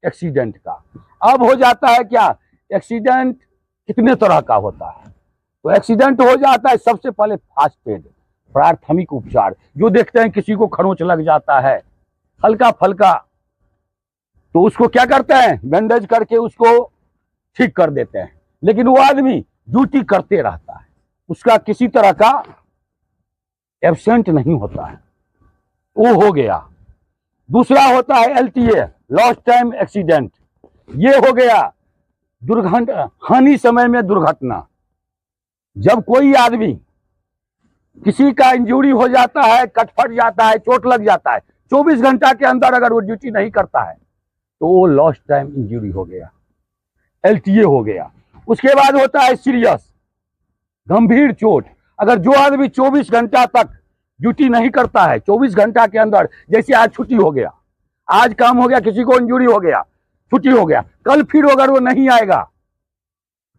एक्सीडेंट का। अब हो जाता है क्या, एक्सीडेंट कितने तरह का होता है। तो एक्सीडेंट हो जाता है सबसे पहले फर्स्ट एड, प्राथमिक उपचार। जो देखते हैं किसी को खरोंच लग जाता है हल्का फल्का, तो उसको क्या करते हैं बैंडेज करके उसको ठीक कर देते हैं, लेकिन वो आदमी ड्यूटी करते रहता है, उसका किसी तरह का एब्सेंट नहीं होता है, वो हो गया। दूसरा होता है LTA, लॉस्ट टाइम एक्सीडेंट। ये हो गया दुर्घटना, हानि समय में दुर्घटना। जब कोई आदमी किसी का इंजरी हो जाता है, कट फट जाता है, चोट लग जाता है, 24 घंटा के अंदर अगर वो ड्यूटी नहीं करता है तो वो लॉस्ट टाइम इंजरी हो गया, LTA हो गया। उसके बाद होता है सीरियस, गंभीर चोट। अगर जो आदमी 24 घंटा तक ड्यूटी नहीं करता है, 24 घंटा के अंदर, जैसे आज छुट्टी हो गया, आज काम हो गया, किसी को इंजरी हो गया, छुट्टी हो गया, कल फिर अगर वो नहीं आएगा,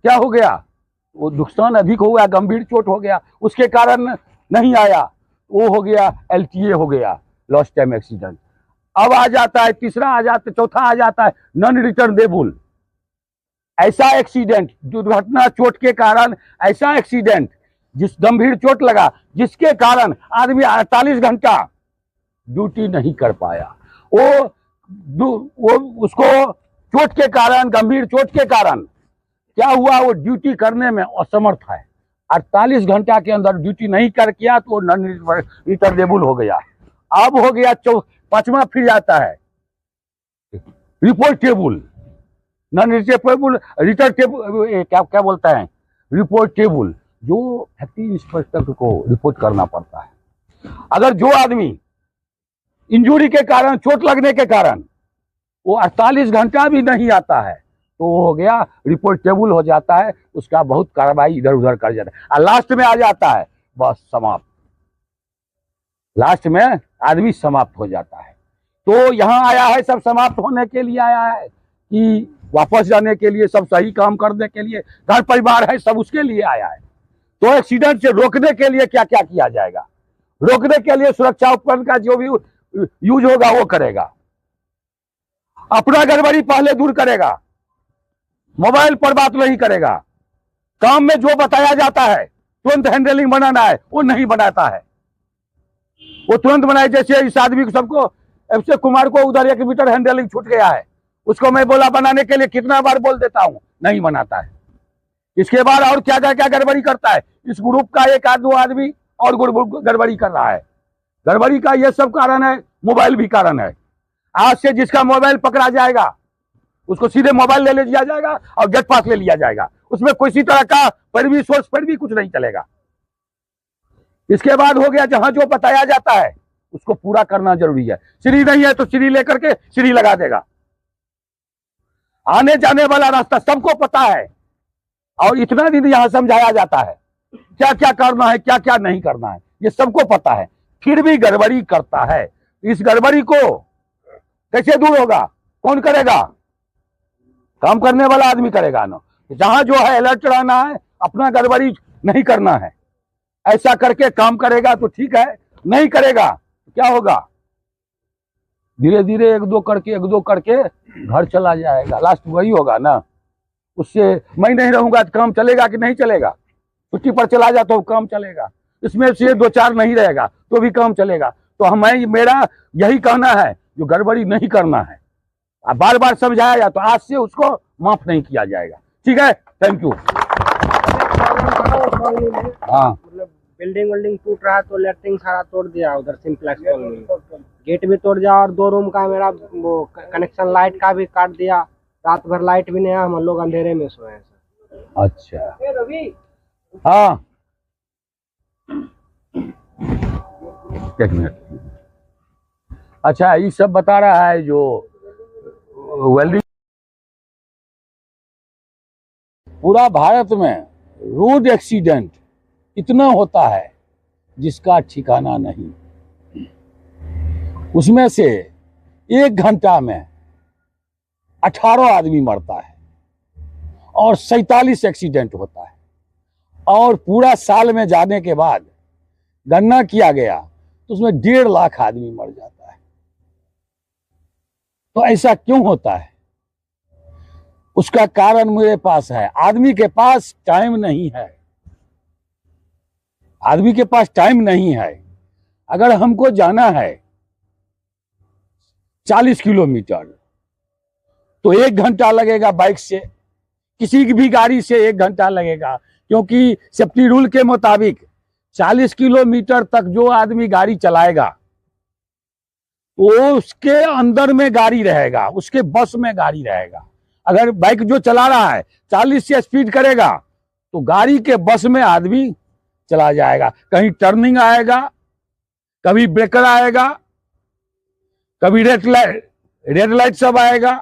क्या हो गया, वो नुकसान अधिक हो गया, गंभीर चोट हो गया, उसके कारण नहीं आया, वो हो गया LTA हो गया, लॉस्ट टाइम एक्सीडेंट। अब आ जाता है तीसरा, आ जाता है चौथा, आ जाता है नॉन रिटर्नेबल। ऐसा एक्सीडेंट, दुर्घटना चोट के कारण ऐसा एक्सीडेंट, जिस गंभीर चोट लगा जिसके कारण आदमी 48 घंटा ड्यूटी नहीं कर पाया, वो उसको चोट के कारण, गंभीर चोट के कारण क्या हुआ, वो ड्यूटी करने में असमर्थ है। 48 घंटा के अंदर ड्यूटी नहीं कर किया तो नॉन रिटर्नेबल हो गया। अब हो गया पांचवा, फिर आता है रिपोर्टेबल, नॉन रिपोर्टेबल, रिटर्नेबल, क्या बोलता है रिपोर्टेबल, जो फैक्ट्री इंस्पेक्टर को रिपोर्ट करना पड़ता है। अगर जो आदमी इंजरी के कारण, चोट लगने के कारण वो 48 घंटा भी नहीं आता है तो वो हो गया रिपोर्टेबल हो जाता है, उसका बहुत कार्रवाई इधर उधर कर जाता है, और लास्ट में आ जाता है बस समाप्त, लास्ट में आदमी समाप्त हो जाता है। तो यहाँ आया है सब समाप्त होने के लिए आया है कि वापस जाने के लिए, सब सही काम करने के लिए, घर परिवार है सब उसके लिए आया है। तो एक्सीडेंट से रोकने के लिए क्या क्या किया जाएगा, रोकने के लिए सुरक्षा उपकरण का जो भी यूज होगा वो करेगा, अपना गड़बड़ी पहले दूर करेगा, मोबाइल पर बात नहीं करेगा, काम में जो बताया जाता है तुरंत हैंडलिंग बनाना है वो नहीं बनाता है, वो तुरंत बनाए। जैसे इस आदमी को, सबको, अभिषेक कुमार को उधर 1 मीटर हैंडलिंग छूट गया है, उसको मैं बोला बनाने के लिए, कितना बार बोल देता हूं, नहीं बनाता है। इसके बाद और क्या क्या गड़बड़ी करता है, इस ग्रुप का एक आध दो आदमी और गड़बड़ी कर रहा है। गड़बड़ी का ये सब कारण है, मोबाइल भी कारण है। आज से जिसका मोबाइल पकड़ा जाएगा उसको सीधे मोबाइल ले लिया जाएगा और गेट पास ले लिया जाएगा, उसमें किसी तरह का पैरवी, सोर्स पर भी कुछ नहीं चलेगा। इसके बाद हो गया जहां जो बताया जाता है उसको पूरा करना जरूरी है। सीढ़ी नहीं है तो सीढ़ी लेकर के सीढ़ी लगा देगा, आने जाने वाला रास्ता सबको पता है, और इतना दिन यहां समझाया जाता है क्या क्या करना है, क्या क्या नहीं करना है, ये सबको पता है, फिर भी गड़बड़ी करता है। इस गड़बड़ी को कैसे दूर होगा, कौन करेगा, काम करने वाला आदमी करेगा ना। जहां जो है अलर्ट रहना है, अपना गड़बड़ी नहीं करना है, ऐसा करके काम करेगा तो ठीक है, नहीं करेगा तो क्या होगा, धीरे धीरे एक दो करके घर चला जाएगा, लास्ट वही होगा ना। उससे मैं नहीं रहूंगा तो काम चलेगा कि नहीं चलेगा, छुट्टी पर चला जाता तो काम चलेगा, इसमें से 2-4 नहीं रहेगा तो भी काम चलेगा। तो हमें मेरा यही कहना है, जो गड़बड़ी नहीं करना है, अब बार बार समझाया जाए तो आज से उसको माफ नहीं किया जाएगा। ठीक है, थैंक यू। हाँ, मतलब बिल्डिंग टूट रहा है तो लेटरिंग सारा तोड़ दिया उधर सिंप्लेक्स कॉलोनी, गेट भी तोड़ दिया और 2 रूम का मेरा वो कनेक्शन लाइट का भी काट दिया। रात भर लाइट भी नहीं है, हम लोग अंधेरे में सोए हैं सर। अच्छा, हाँ, एक मिनट। अच्छा, ये सब बता रहा है जो वेल्डिंग पूरा भारत में रोड एक्सीडेंट इतना होता है जिसका ठिकाना नहीं। उसमें से 1 घंटा में 18 आदमी मरता है और 47 एक्सीडेंट होता है, और पूरा साल में जाने के बाद गणना किया गया तो उसमें 1.5 लाख आदमी मर जाता है। तो ऐसा क्यों होता है? उसका कारण मेरे पास है। आदमी के पास टाइम नहीं है, आदमी के पास टाइम नहीं है। अगर हमको जाना है 40 किलोमीटर तो 1 घंटा लगेगा बाइक से, किसी की भी गाड़ी से 1 घंटा लगेगा, क्योंकि सेफ्टी रूल के मुताबिक 40 किलोमीटर तक जो आदमी गाड़ी चलाएगा वो उसके अंदर में गाड़ी रहेगा, उसके बस में गाड़ी रहेगा। अगर बाइक जो चला रहा है 40 से स्पीड करेगा तो गाड़ी के बस में आदमी चला जाएगा। कहीं टर्निंग आएगा, कभी ब्रेकर आएगा, कभी रेड लाइट सब आएगा,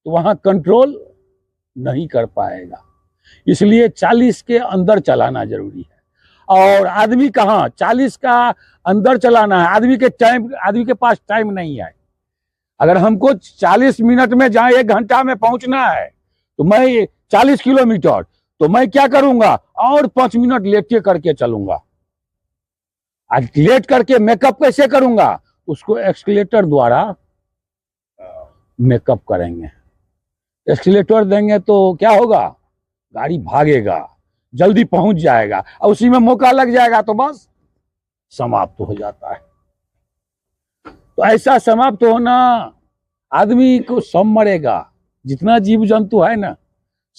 तो वहां कंट्रोल नहीं कर पाएगा। इसलिए 40 के अंदर चलाना जरूरी है। और आदमी कहाँ 40 का अंदर चलाना है, आदमी के पास टाइम नहीं है। अगर हमको 40 मिनट में जहाँ 1 घंटा में पहुंचना है तो मैं 40 किलोमीटर, तो मैं क्या करूंगा और 5 मिनट लेट करके चलूंगा। आज लेट करके मेकअप कैसे करूंगा? उसको एक्सीलेटर द्वारा मेकअप करेंगे। एक्सीलेटर देंगे तो क्या होगा, गाड़ी भागेगा, जल्दी पहुंच जाएगा, और उसी में मौका लग जाएगा तो बस समाप्त हो जाता है। तो ऐसा समाप्त होना, आदमी को सब मरेगा, जितना जीव जंतु है ना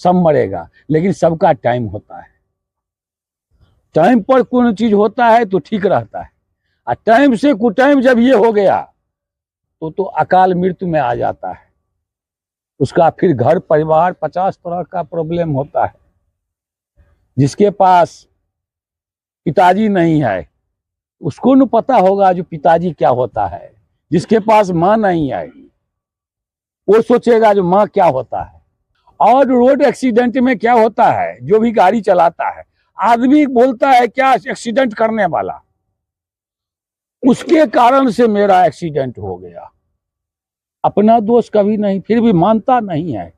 सब मरेगा, लेकिन सबका टाइम होता है। टाइम पर कोई चीज होता है तो ठीक रहता है, और टाइम से कुटाइम जब ये हो गया तो अकाल मृत्यु में आ जाता है। उसका फिर घर परिवार 50 तरह का प्रॉब्लम होता है। जिसके पास पिताजी नहीं है उसको न पता होगा जो पिताजी क्या होता है। जिसके पास माँ नहीं है वो सोचेगा जो माँ क्या होता है। और रोड एक्सीडेंट में क्या होता है, जो भी गाड़ी चलाता है आदमी बोलता है क्या एक्सीडेंट करने वाला, उसके कारण से मेरा एक्सीडेंट हो गया। अपना दोष कभी नहीं, फिर भी मानता नहीं है।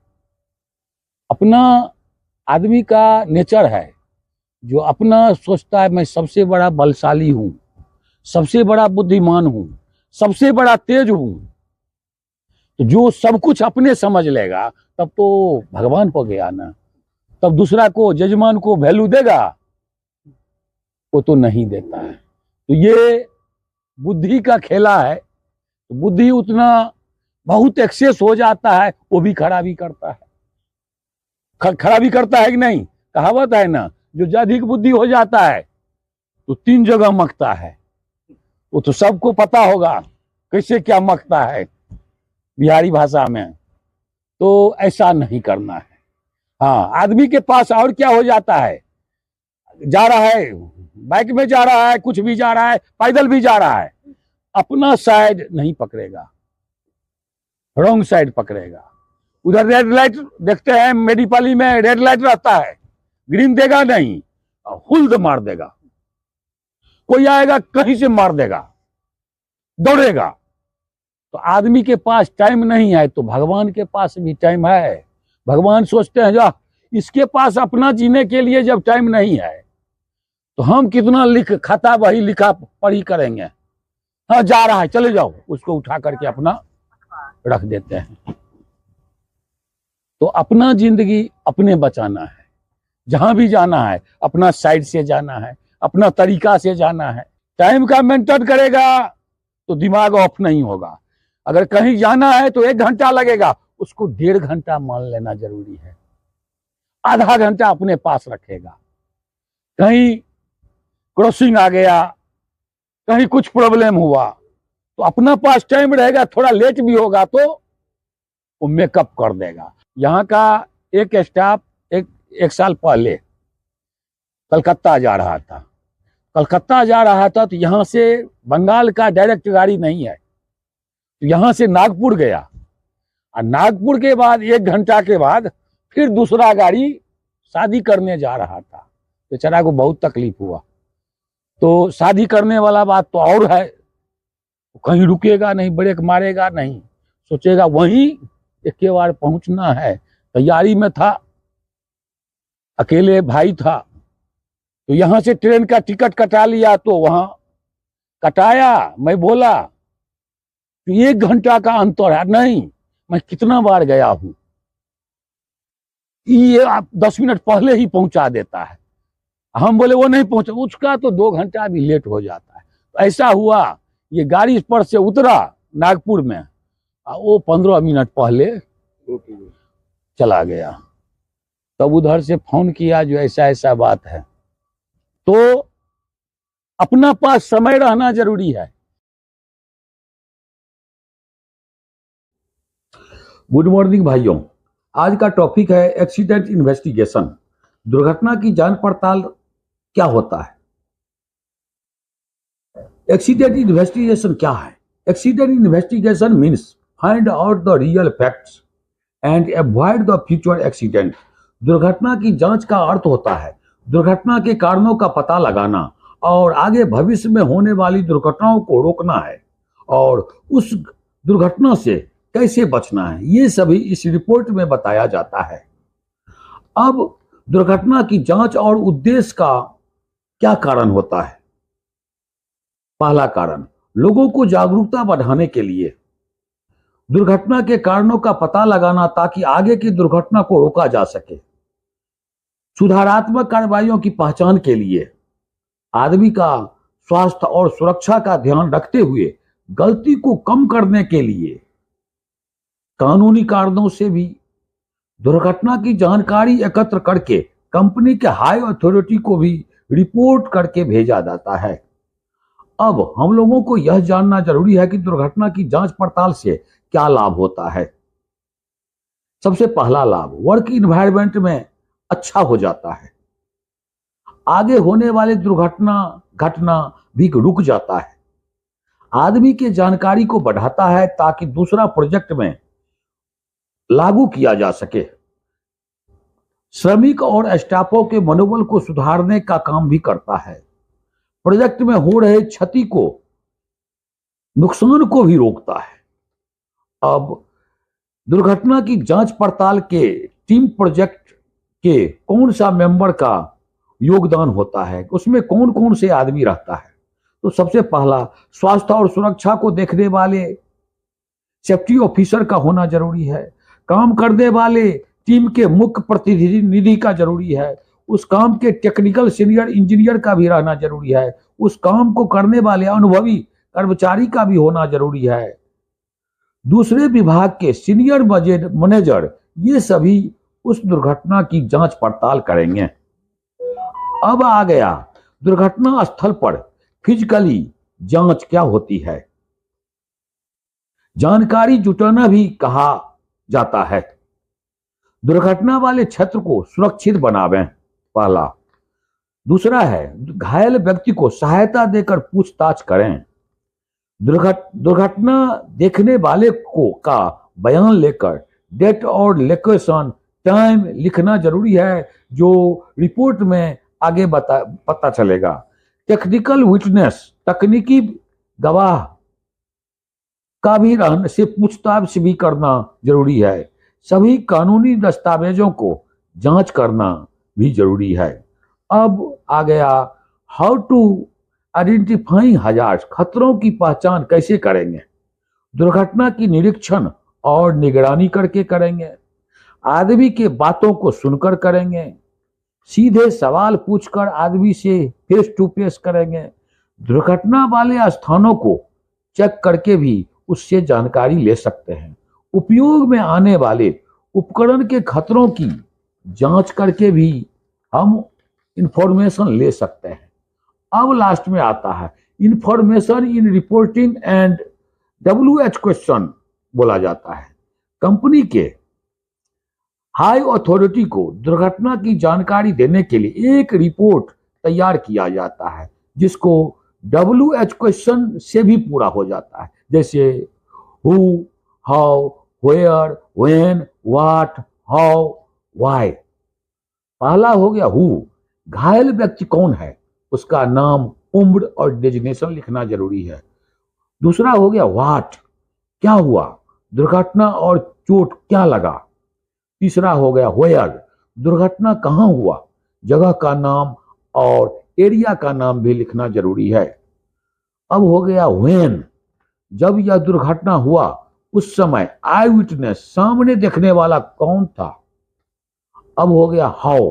अपना आदमी का नेचर है जो अपना सोचता है मैं सबसे बड़ा बलशाली हूं, सबसे बड़ा बुद्धिमान हूं, सबसे बड़ा तेज हूं। तो जो सब कुछ अपने समझ लेगा तब तो भगवान हो गया ना। तब दूसरा को, जजमान को वैल्यू देगा? वो तो नहीं देता है। तो ये बुद्धि का खेला है। तो बुद्धि उतना बहुत एक्सेस हो जाता है, वो भी खराबी करता है। खराबी करता है कि नहीं? कहावत है ना, जो अधिक बुद्धि हो जाता है तो 3 जगह मकता है। वो तो सबको पता होगा कैसे क्या मकता है बिहारी भाषा में। तो ऐसा नहीं करना है। हाँ, आदमी के पास और क्या हो जाता है, जा रहा है बाइक में जा रहा है, कुछ भी जा रहा है, पैदल भी जा रहा है, अपना साइड नहीं पकड़ेगा, रॉन्ग साइड पकड़ेगा। उधर रेड लाइट देखते हैं, मेडीपाली में रेड लाइट रहता है, ग्रीन देगा नहीं, हुल्द मार देगा। कोई आएगा कहीं से मार देगा, दौड़ेगा। तो आदमी के पास टाइम नहीं है तो भगवान के पास भी टाइम है। भगवान सोचते हैं जा इसके पास अपना जीने के लिए जब टाइम नहीं है तो हम कितना खाता वही लिखा पढ़ी करेंगे। हाँ, जा रहा है चले जाओ, उसको उठा करके अपना रख देते हैं। तो अपना जिंदगी अपने बचाना है। जहां भी जाना है अपना साइड से जाना है, अपना तरीका से जाना है। टाइम का मेंटेन करेगा तो दिमाग ऑफ नहीं होगा। अगर कहीं जाना है तो 1 घंटा लगेगा, उसको 1.5 घंटा मान लेना जरूरी है। आधा घंटा अपने पास रखेगा। कहीं क्रॉसिंग आ गया, कहीं कुछ प्रॉब्लम हुआ तो अपना पास टाइम रहेगा, थोड़ा लेट भी होगा तो वो मेकअप कर देगा। यहाँ का एक स्टाफ एक साल पहले कलकत्ता जा रहा था। कलकत्ता जा रहा था तो यहाँ से बंगाल का डायरेक्ट गाड़ी नहीं है, तो यहाँ से नागपुर गया, और नागपुर के बाद 1 घंटा के बाद फिर दूसरा गाड़ी शादी करने जा रहा था। बेचारा को बहुत तकलीफ हुआ। तो शादी करने वाला बात तो और है, कहीं रुकेगा नहीं, ब्रेक मारेगा नहीं, सोचेगा वहीं एक बार पहुंचना है। तैयारी में था, अकेले भाई था, तो यहां से ट्रेन का टिकट कटा लिया। तो वहां कटाया, मैं बोला तो 1 घंटा का अंतर है। नहीं, मैं कितना बार गया हूं, ये आप 10 मिनट पहले ही पहुंचा देता है। हम बोले वो नहीं पहुंचा, उसका तो 2 घंटा भी लेट हो जाता है। तो ऐसा हुआ, ये गाड़ी पर से उतरा नागपुर में, वो 15 मिनट पहले चला गया। तब उधर से फोन किया जो ऐसा ऐसा बात है। तो अपना पास समय रहना जरूरी है। गुड मॉर्निंग भाइयों, आज का टॉपिक है एक्सीडेंट इन्वेस्टिगेशन। दुर्घटना की जांच पड़ताल क्या होता है? एक्सीडेंट इन्वेस्टिगेशन क्या है? Accident investigation means find out the real facts and avoid the future accident. दुर्घटना की जांच का अर्थ होता है दुर्घटना के कारणों का पता लगाना और आगे भविष्य में होने वाली दुर्घटनाओं को रोकना है, और उस दुर्घटना से कैसे बचना है, ये सभी इस रिपोर्ट में बताया जाता है। अब दुर्घटना की जांच और उद्देश्य का क्या कारण होता है? पहला कारण, लोगों को जागरूकता बढ़ाने के लिए दुर्घटना के कारणों का पता लगाना ताकि आगे की दुर्घटना को रोका जा सके। सुधारात्मक कार्रवाइयों की पहचान के लिए आदमी का स्वास्थ्य और सुरक्षा का ध्यान रखते हुए गलती को कम करने के लिए कानूनी कारणों से भी दुर्घटना की जानकारी एकत्र करके कंपनी के हाई अथॉरिटी को भी रिपोर्ट करके भेजा जाता है। अब हम लोगों को यह जानना जरूरी है कि दुर्घटना की जांच पड़ताल से क्या लाभ होता है। सबसे पहला लाभ, वर्क इन्वायरमेंट में अच्छा हो जाता है। आगे होने वाले घटना भी रुक जाता है। आदमी के जानकारी को बढ़ाता है ताकि दूसरा प्रोजेक्ट में लागू किया जा सके। श्रमिक और स्टाफों के मनोबल को सुधारने का काम भी करता है। प्रोजेक्ट में हो रहे क्षति को, नुकसान को भी रोकता है। अब दुर्घटना की जांच पड़ताल के टीम प्रोजेक्ट के कौन सा मेंबर का योगदान होता है, उसमें कौन कौन से आदमी रहता है? तो सबसे पहला, स्वास्थ्य और सुरक्षा को देखने वाले सेफ्टी ऑफिसर का होना जरूरी है। काम करने वाले टीम के मुख्य प्रतिनिधि का जरूरी है। उस काम के टेक्निकल सीनियर इंजीनियर का भी रहना जरूरी है। उस काम को करने वाले अनुभवी कर्मचारी का भी होना जरूरी है। दूसरे विभाग के सीनियर मैनेजर, ये सभी उस दुर्घटना की जांच पड़ताल करेंगे। अब आ गया दुर्घटना स्थल पर फिजिकली जांच क्या होती है। जानकारी जुटाना भी कहा जाता है। दुर्घटना वाले क्षेत्र को सुरक्षित बनावें, पहला। दूसरा है, घायल व्यक्ति को सहायता देकर पूछताछ करें। दुर्घटना देखने वाले का बयान लेकर डेट और लोकेशन टाइम लिखना जरूरी है, जो रिपोर्ट में आगे पता चलेगा। टेक्निकल विटनेस, तकनीकी गवाह का भी रहने से पूछताछ भी करना जरूरी है। सभी कानूनी दस्तावेजों को जांच करना भी जरूरी है। अब आ गया हाउ टू आइडेंटिफाई हजार्ड्स, खतरों की पहचान कैसे करेंगे। दुर्घटना की निरीक्षण और निगरानी करके करेंगे। आदमी के बातों को सुनकर करेंगे। सीधे सवाल पूछकर आदमी से फेस टू फेस करेंगे। दुर्घटना वाले स्थानों को चेक करके भी उससे जानकारी ले सकते हैं। उपयोग में आने वाले उपकरण के खतरों की जांच करके भी हम इंफॉर्मेशन ले सकते हैं। अब लास्ट में आता है information in reporting and WH question बोला जाता है। कंपनी के हाई अथॉरिटी को दुर्घटना की जानकारी देने के लिए एक रिपोर्ट तैयार किया जाता है जिसको WH क्वेश्चन से भी पूरा हो जाता है, जैसे who, how, where, when, what, how, why. पहला हो गया हु, घायल व्यक्ति कौन है, उसका नाम, उम्र और डेजिग्नेशन लिखना जरूरी है। दूसरा हो गया व्हाट, क्या हुआ, दुर्घटना और चोट क्या लगा। तीसरा हो गया वेयर, दुर्घटना कहाँ हुआ, जगह का नाम और एरिया का नाम भी लिखना जरूरी है। अब हो गया व्हेन, जब यह दुर्घटना हुआ उस समय आई विटनेस, सामने देखने वाला कौन था। अब हो गया हाउ,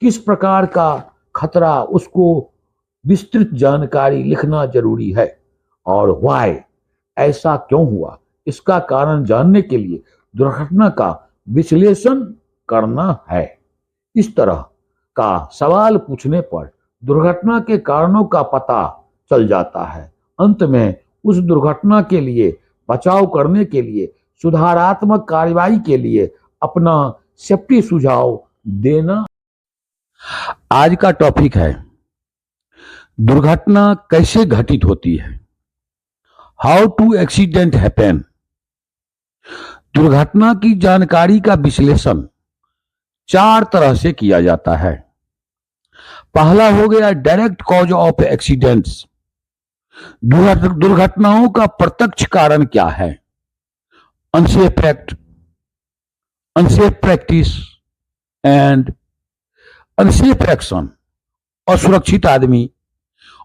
किस प्रकार का खतरा, उसको विस्तृत जानकारी लिखना जरूरी है। और व्हाई, ऐसा क्यों हुआ, इसका कारण जानने के लिए दुर्घटना का विश्लेषण करना है। इस तरह का सवाल पूछने पर दुर्घटना के कारणों का पता चल जाता है। अंत में उस दुर्घटना के लिए बचाव करने के लिए, सुधारात्मक कार्रवाई के लिए अपना सेफ्टी सुझाव देना। आज का टॉपिक है दुर्घटना कैसे घटित होती है, हाउ टू एक्सीडेंट हैपन। दुर्घटना की जानकारी का विश्लेषण 4 तरह से किया जाता है। पहला हो गया डायरेक्ट कॉज ऑफ एक्सीडेंट्स, दुर्घटनाओं का प्रत्यक्ष कारण क्या है। Unsafe act, unsafe practice and unsafe action, असुरक्षित आदमी,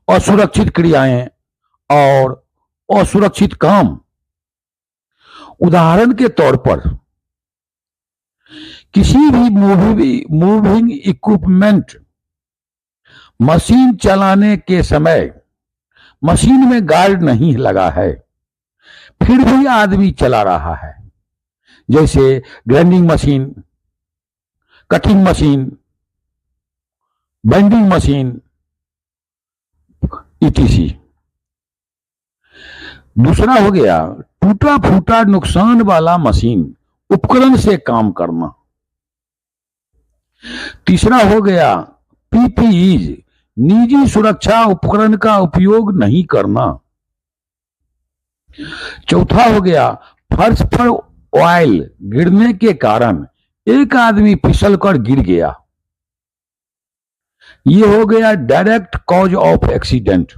असुरक्षित क्रियाएं और असुरक्षित काम। उदाहरण के तौर पर किसी भी मूविंग इक्विपमेंट, मशीन चलाने के समय मशीन में गार्ड नहीं लगा है फिर भी आदमी चला रहा है, जैसे grinding machine, cutting machine, bending machine ETC। दूसरा हो गया टूटा फूटा नुकसान वाला मशीन, उपकरण से काम करना। तीसरा हो गया PPEs, निजी सुरक्षा उपकरण का उपयोग नहीं करना। चौथा हो गया फर्श पर ऑयल गिरने के कारण एक आदमी फिसलकर गिर गया। ये हो गया डायरेक्ट कॉज ऑफ एक्सीडेंट।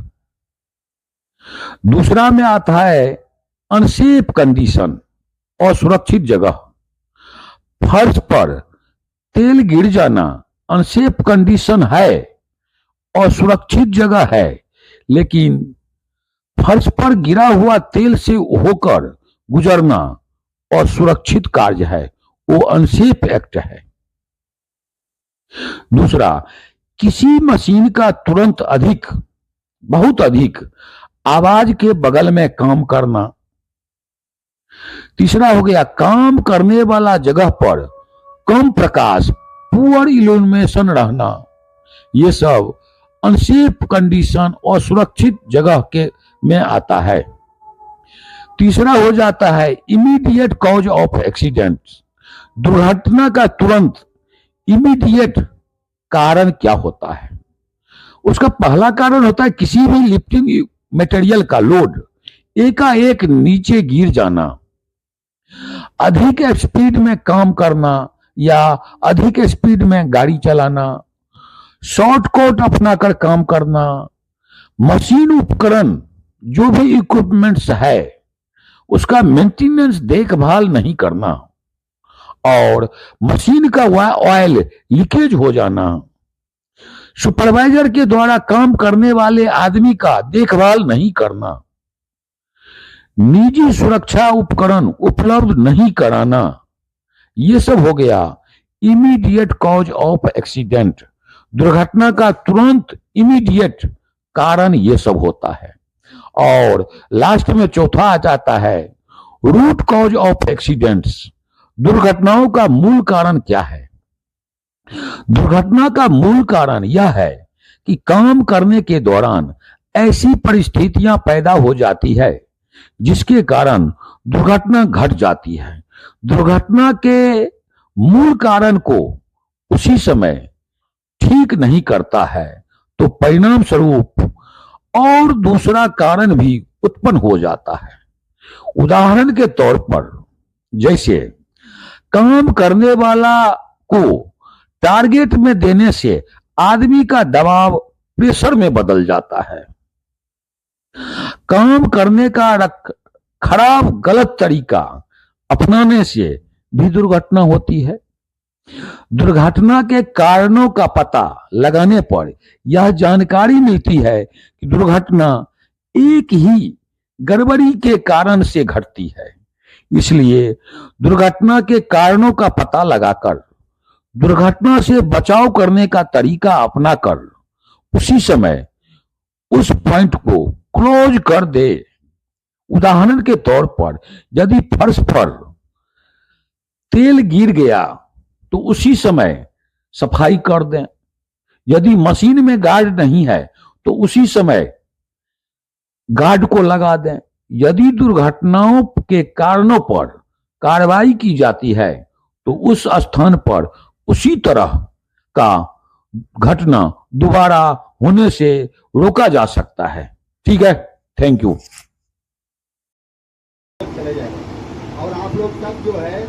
दूसरा में आता है अनसेफ कंडीशन, असुरक्षित जगह। फर्श पर तेल गिर जाना अनसेफ कंडीशन है, असुरक्षित जगह है, लेकिन फर्श पर गिरा हुआ तेल से होकर गुजरना और सुरक्षित कार्य है, वो अनसेफ एक्ट है। दूसरा, किसी मशीन का तुरंत अधिक, बहुत अधिक आवाज के बगल में काम करना। तीसरा हो गया काम करने वाला जगह पर कम प्रकाश, पुअर इल्यूमिनेशन रहना। ये सब अनसेफ कंडीशन और सुरक्षित जगह के में आता है। तीसरा हो जाता है इमीडिएट कॉज ऑफ एक्सीडेंट, दुर्घटना का तुरंत इमीडिएट कारण क्या होता है। उसका पहला कारण होता है किसी भी लिफ्टिंग मटेरियल का लोड एकाएक नीचे गिर जाना, अधिक स्पीड में काम करना या अधिक स्पीड में गाड़ी चलाना, शॉर्टकट अपनाकर काम करना, मशीन उपकरण जो भी इक्विपमेंट्स है उसका मेंटेनेंस देखभाल नहीं करना और मशीन का ऑयल लीकेज हो जाना, सुपरवाइजर के द्वारा काम करने वाले आदमी का देखभाल नहीं करना, निजी सुरक्षा उपकरण उपलब्ध नहीं कराना। ये सब हो गया इमीडिएट कॉज ऑफ एक्सीडेंट, दुर्घटना का तुरंत इमीडिएट कारण ये सब होता है। और लास्ट में चौथा आ जाता है रूट कॉज ऑफ एक्सीडेंट्स। दुर्घटनाओं का मूल कारण क्या है? दुर्घटना का मूल कारण यह है कि काम करने के दौरान ऐसी परिस्थितियां पैदा हो जाती है जिसके कारण दुर्घटना घट जाती है। दुर्घटना के मूल कारण को उसी समय ठीक नहीं करता है तो परिणाम स्वरूप और दूसरा कारण भी उत्पन्न हो जाता है। उदाहरण के तौर पर जैसे काम करने वाला को टारगेट में देने से आदमी का दबाव प्रेशर में बदल जाता है। काम करने का खराब गलत तरीका अपनाने से भी दुर्घटना होती है। दुर्घटना के कारणों का पता लगाने पर यह जानकारी मिलती है कि दुर्घटना एक ही गड़बड़ी के कारण से घटती है। इसलिए दुर्घटना के कारणों का पता लगाकर दुर्घटना से बचाव करने का तरीका अपनाकर उसी समय उस पॉइंट को क्लोज कर दे। उदाहरण के तौर पर यदि फर्श पर तेल गिर गया तो उसी समय सफाई कर दें। यदि मशीन में गार्ड नहीं है तो उसी समय गार्ड को लगा दें। यदि दुर्घटनाओं के कारणों पर कार्रवाई की जाती है तो उस स्थान पर उसी तरह का घटना दोबारा होने से रोका जा सकता है। ठीक है, थैंक यू। चले जाएगा और आप लोग सब जो है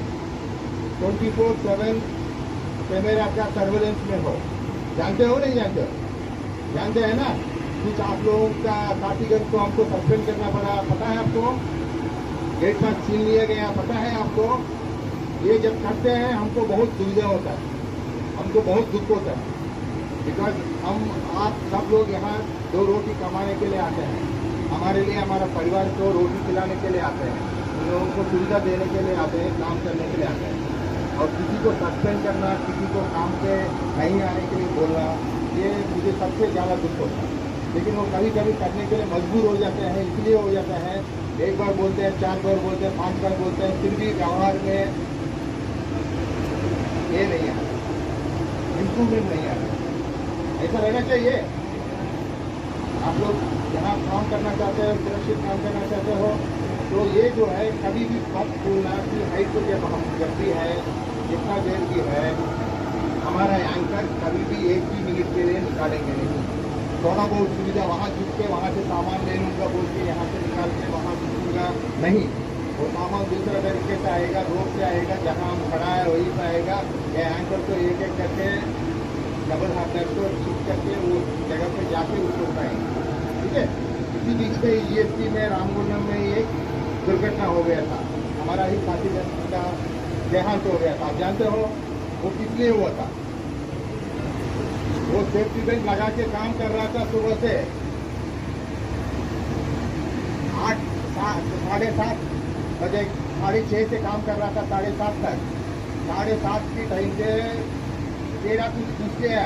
24/7 कैमरा का सर्वेलेंस में हो। जानते हो नहीं जानते हो? जानते हैं ना? कुछ आप लोगों का साथीगण को हमको सस्पेंड करना पड़ा, पता है आपको? गेट पास छीन लिया गया, पता है आपको? ये जब करते हैं हमको बहुत दुविधा होता है, हमको बहुत दुख होता है। बिकॉज आप सब लोग यहाँ 2 रोटी कमाने के लिए आते हैं, हमारे लिए हमारा परिवार को रोटी खिलाने के लिए आते हैं, उन लोगों को सुविधा देने के लिए आते हैं, काम करने के लिए आते हैं। और किसी को सस्पेंड करना, किसी को काम पे नहीं आने के लिए बोलना, ये मुझे सबसे ज़्यादा दुख होता है। लेकिन वो कभी कभी करने के लिए मजबूर हो जाते हैं। इसलिए हो जाता है, एक बार बोलते हैं, 4 बार बोलते हैं, 5 बार बोलते हैं, फिर भी व्यवहार में ये नहीं आता, इम्प्रूवमेंट नहीं आता। ऐसा रहना चाहिए। आप लोग जहाँ काम करना चाहते हो, सुरक्षित काम करना चाहते हो, तो ये जो है कभी भी मत भूलना कि हाइट को जब भी है, जितना देर भी है, हमारा एंकर कभी भी 1 भी मिनट के लिए निकालेंगे नहीं। थोड़ा बहुत सुविधा वहाँ झुक के वहाँ से सामान ले लूँगा बोल के यहाँ से निकाल के वहाँ झुकूँगा नहीं। वो सामान दूसरा तरीके से आएगा, रोड से आएगा, जहाँ हम खड़ा है वहीं से आएगा। ये एंकर को एक एक करके डबल हाथर को शिफ्ट करके वो जगह पे जाके उसको उठाएंगे। ठीक है। इसी बीच में ESP में रामगुंडम में एक दुर्घटना हो गया था, हमारा ही साथी का देहांत हो गया था। आप जानते हो वो किस लिए हुआ था? वो सेफ्टी बेल्ट लगा के काम कर रहा था सुबह से 8 साढ़े 7 बजे, 6:30 से काम कर रहा था 7:30 तक। 7:30 के टाइम से तेरा कुछ घुस गया,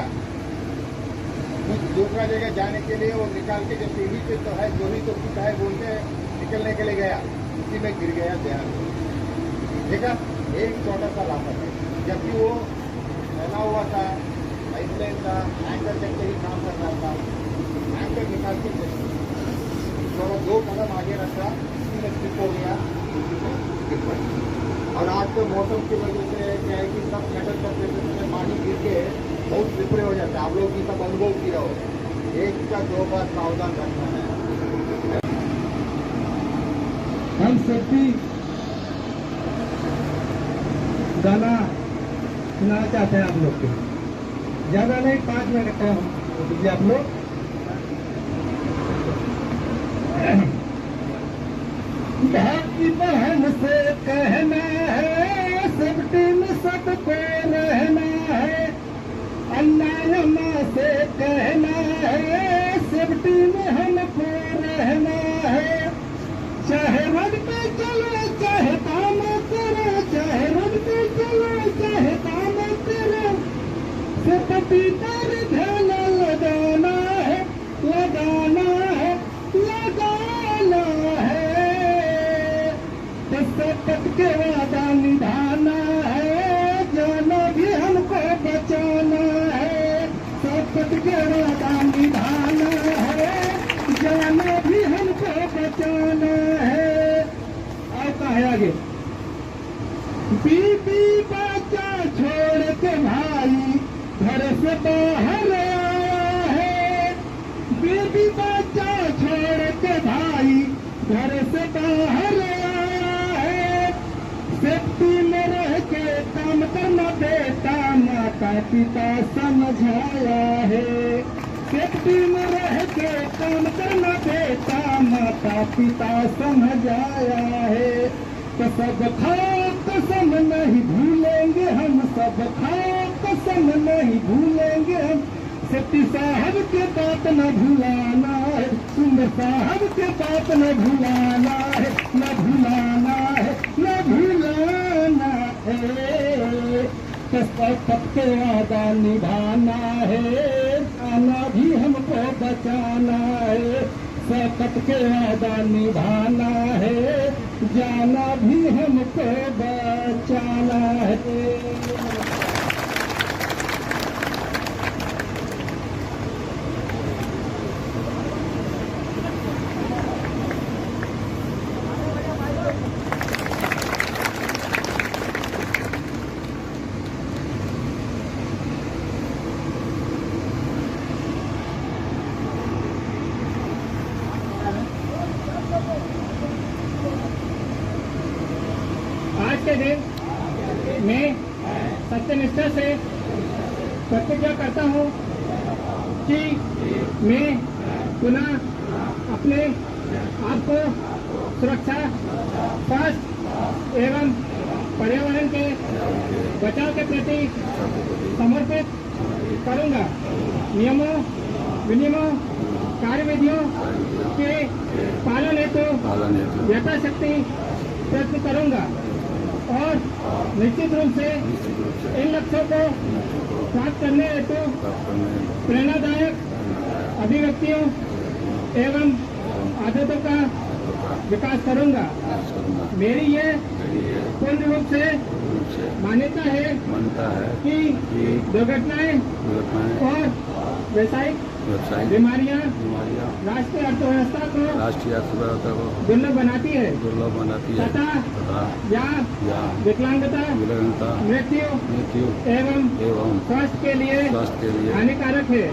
कुछ दूसरा जगह जाने के लिए वो निकाल के, जब सीढ़ी पे तो है जो ही तो कुछ है बोलते निकलने के लिए गया, उसी में गिर गया देहांत। देखा, एक छोटा सा लापता है, जबकि वो फैला हुआ था, पाइपलाइन था, एंकर करके ही काम कर रहा था। एंकर निकाल के थोड़ा 2 कदम आगे रखा, उसी में स्लिप हो गया, उसी में गिर पड़ा। और आज तो मौसम की वजह से क्या है कि सब मेटल का प्रेशर में पानी गिर के बहुत स्लिपरे हो जाता है। आप लोग की सब अनुभव किया हो, 1 का 2 बार सावधान रखना है। हम सभी गाना सुनाना चाहते हैं आप लोग को, ज्यादा नहीं, 5 मिनट का दीजिए आप लोग। भाई बहन से कहना है, सेफ्टी में सबको रहना है। अल्लाह अल्लाह से कहना है, सेफ्टी में हमको रहना है। चाहे रोड पे चलो, चाहे काम करो, चाहे रोड पे चलो, चाहे काम करो, सेफ्टी पर ध्यान लगाना है, लगाना है, लगाना के वादा निभाना है, जाना भी हमको बचाना है। और कहा आगे, बीबी बच्चा छोड़ के भाई घर से बाहर आया है, बीबी बच्चा छोड़ के भाई घर से बाहर आया है। सेफ्टी में रह के काम करना बेटा माता पिता समझाया है, सेफ्टी में रह के काम करना बेटा माता पिता समझाया है। तो सब खाओ कसम नहीं भूलेंगे हम, सब खाओ कसम नहीं भूलेंगे हम। सेफ्टी साहब के बात न भुलाना है, सुंदर साहब के बात न भुलाना है, न भुलाना है, न भुलाना है। कब के वादा निभाना है, आना भी हमको बचाना है। सकत के वादा निभाना है, जाना भी हमको बचाना है। आज के दिन मैं सत्यनिष्ठा से प्रतिज्ञा करता हूँ कि मैं पुनः अपने आप को सुरक्षा, स्वास्थ्य एवं पर्यावरण के बचाव के प्रति समर्पित करूँगा। नियमों, विनियमों, कार्यविधियों के पालन हेतु यथाशक्ति प्रयत्न करूँगा और निश्चित रूप से इन लक्ष्यों को प्राप्त करने हेतु प्रेरणादायक अभिव्यक्तियों एवं आदतों का विकास करूँगा। मेरी ये पूर्ण रूप से मान्यता है कि दुर्घटनाएं और व्यावसायिक बीमारियां राष्ट्रीय अर्थव्यवस्था को दुर्लभ बनाती है तथा या विकलांगता, मृत्यु एवं स्वास्थ्य के लिए हानिकारक है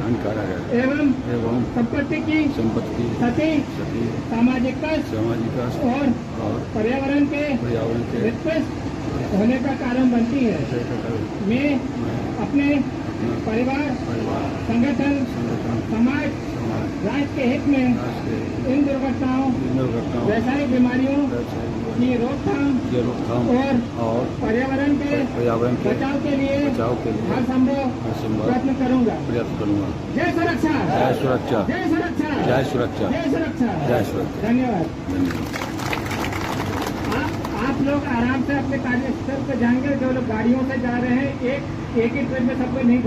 एवं संपत्ति की क्षति, सामाजिक कष्ट और पर्यावरण के विध्वंस होने का कारण बनती है। मैं अपने परिवार, संगठन, समाज, राष्ट्र के हित में इन दुर्घटनाओं, व्यावसायिक बीमारियों की रोकथाम और पर्यावरण के बचाव के लिए हर संभव प्रयत्न करूँगा। जय सुरक्षा, जय सुरक्षा, जय सुरक्षा, जय सुरक्षा, जय सुरक्षा, जय सुरक्षा। धन्यवाद। आप लोग आराम से अपने कार्यस्थल पर जाएंगे। जो लोग गाड़ियों से जा रहे हैं, एक ही ट्रेन में सबको नहीं